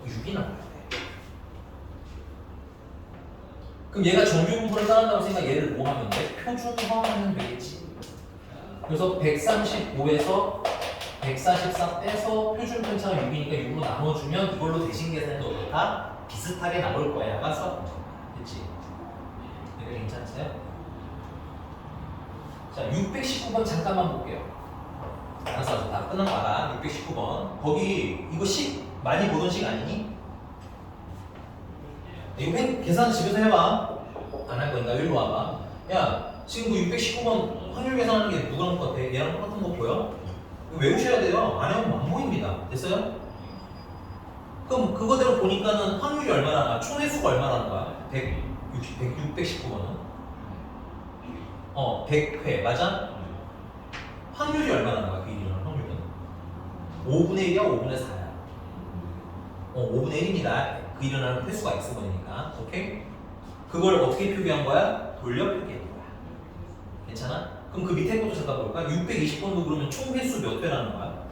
6이 나와야 돼. 그럼 얘가 정규분모를 따른다고 생각 얘를 뭐 하면 돼? 표준화하면 되겠지. 그래서 135에서 144 빼서 표준 편차가 6이니까 6으로 나눠주면 이걸로 대신 계산해도 다 비슷하게 나올 거야. 맞어? 됐지? 이거 괜찮으세요? 자, 619번 잠깐만 볼게요. 알았어, 다 끝난 거 알아. 619번. 거기 이거 식 많이 보던 식 아니니? 이거 계산 집에서 해봐. 안 할 거니까 일로 와봐. 야, 지금 그 619번 확률 계산하는 게 누구랑 똑같아? 얘랑 똑같은 거 보여? 이거 외우셔야 돼요. 안 해보면 안 보입니다. 됐어요? 그럼 그거대로 보니까는 확률이 얼마나, 총회수가 얼마라는 거야? 619번은? 100회, 맞아? 확률이 얼마라는 거야? 그 일어나는 확률은? 5분의 1이야, 5분의 4야? 5분의 1입니다. 그 일어나는 횟수가 X번이니까. 오케이? 그걸 어떻게 표기한 거야? 돌려 표기한 거야. 괜찮아? 그럼 그 밑에 것도 잠깐 볼까? 620번도 그러면 총 횟수 몇 회라는 거야?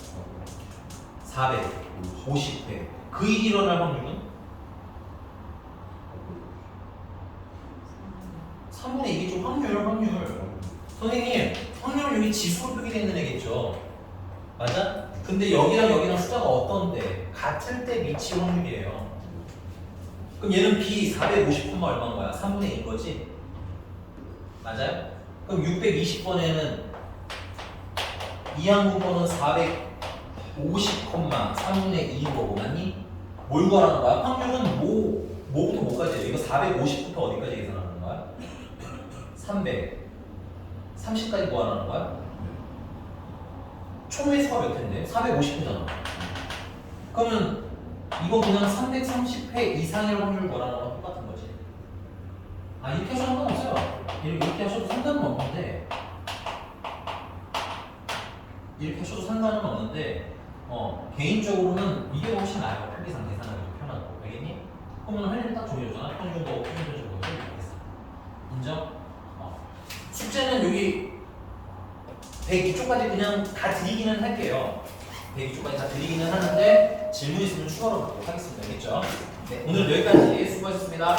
450회. 그 일이 일어날 확률은 3분의 2겠죠. 확률. 선생님, 확률은 여기 지수로 표기되어 있는 애겠죠. 맞아? 근데 여기랑 숫자가 어떤데? 같을 때 미치 확률이에요. 그럼 얘는 B 450만 얼마인 거야? 3분의 2인 거지? 맞아요? 그럼 620번에는 이항구 번은 450,3분의 2인 거고 맞니? 뭘 구하라는 거야? 확률은 뭐부터 뭐까지예요? 이거 450부터 어디까지 계산하는 거야? 300 30까지 구하라는 거야? 총 회수가 몇 회인데? 450회잖아. 그러면 이거 그냥 330회 이상의 확률 구하라는 거랑 똑같은 거지. 아 이렇게 하셔도 상관없어요. 이렇게 하셔도 상관은 없는데 개인적으로는 이게 훨씬 나아요. 표기상 계산하기 좀 편하고. 알겠니? 그러면 할 일은 딱 정해줬잖아. 평균도 표준적으로 해주겠어. 인정? 숙제는 여기 102쪽까지 그냥 다 드리기는 할게요. 102쪽까지 다 드리기는 하는데 질문 있으면 추가로 받도록 하겠습니다. 알겠죠? 네, 오늘 여기까지 수고하셨습니다.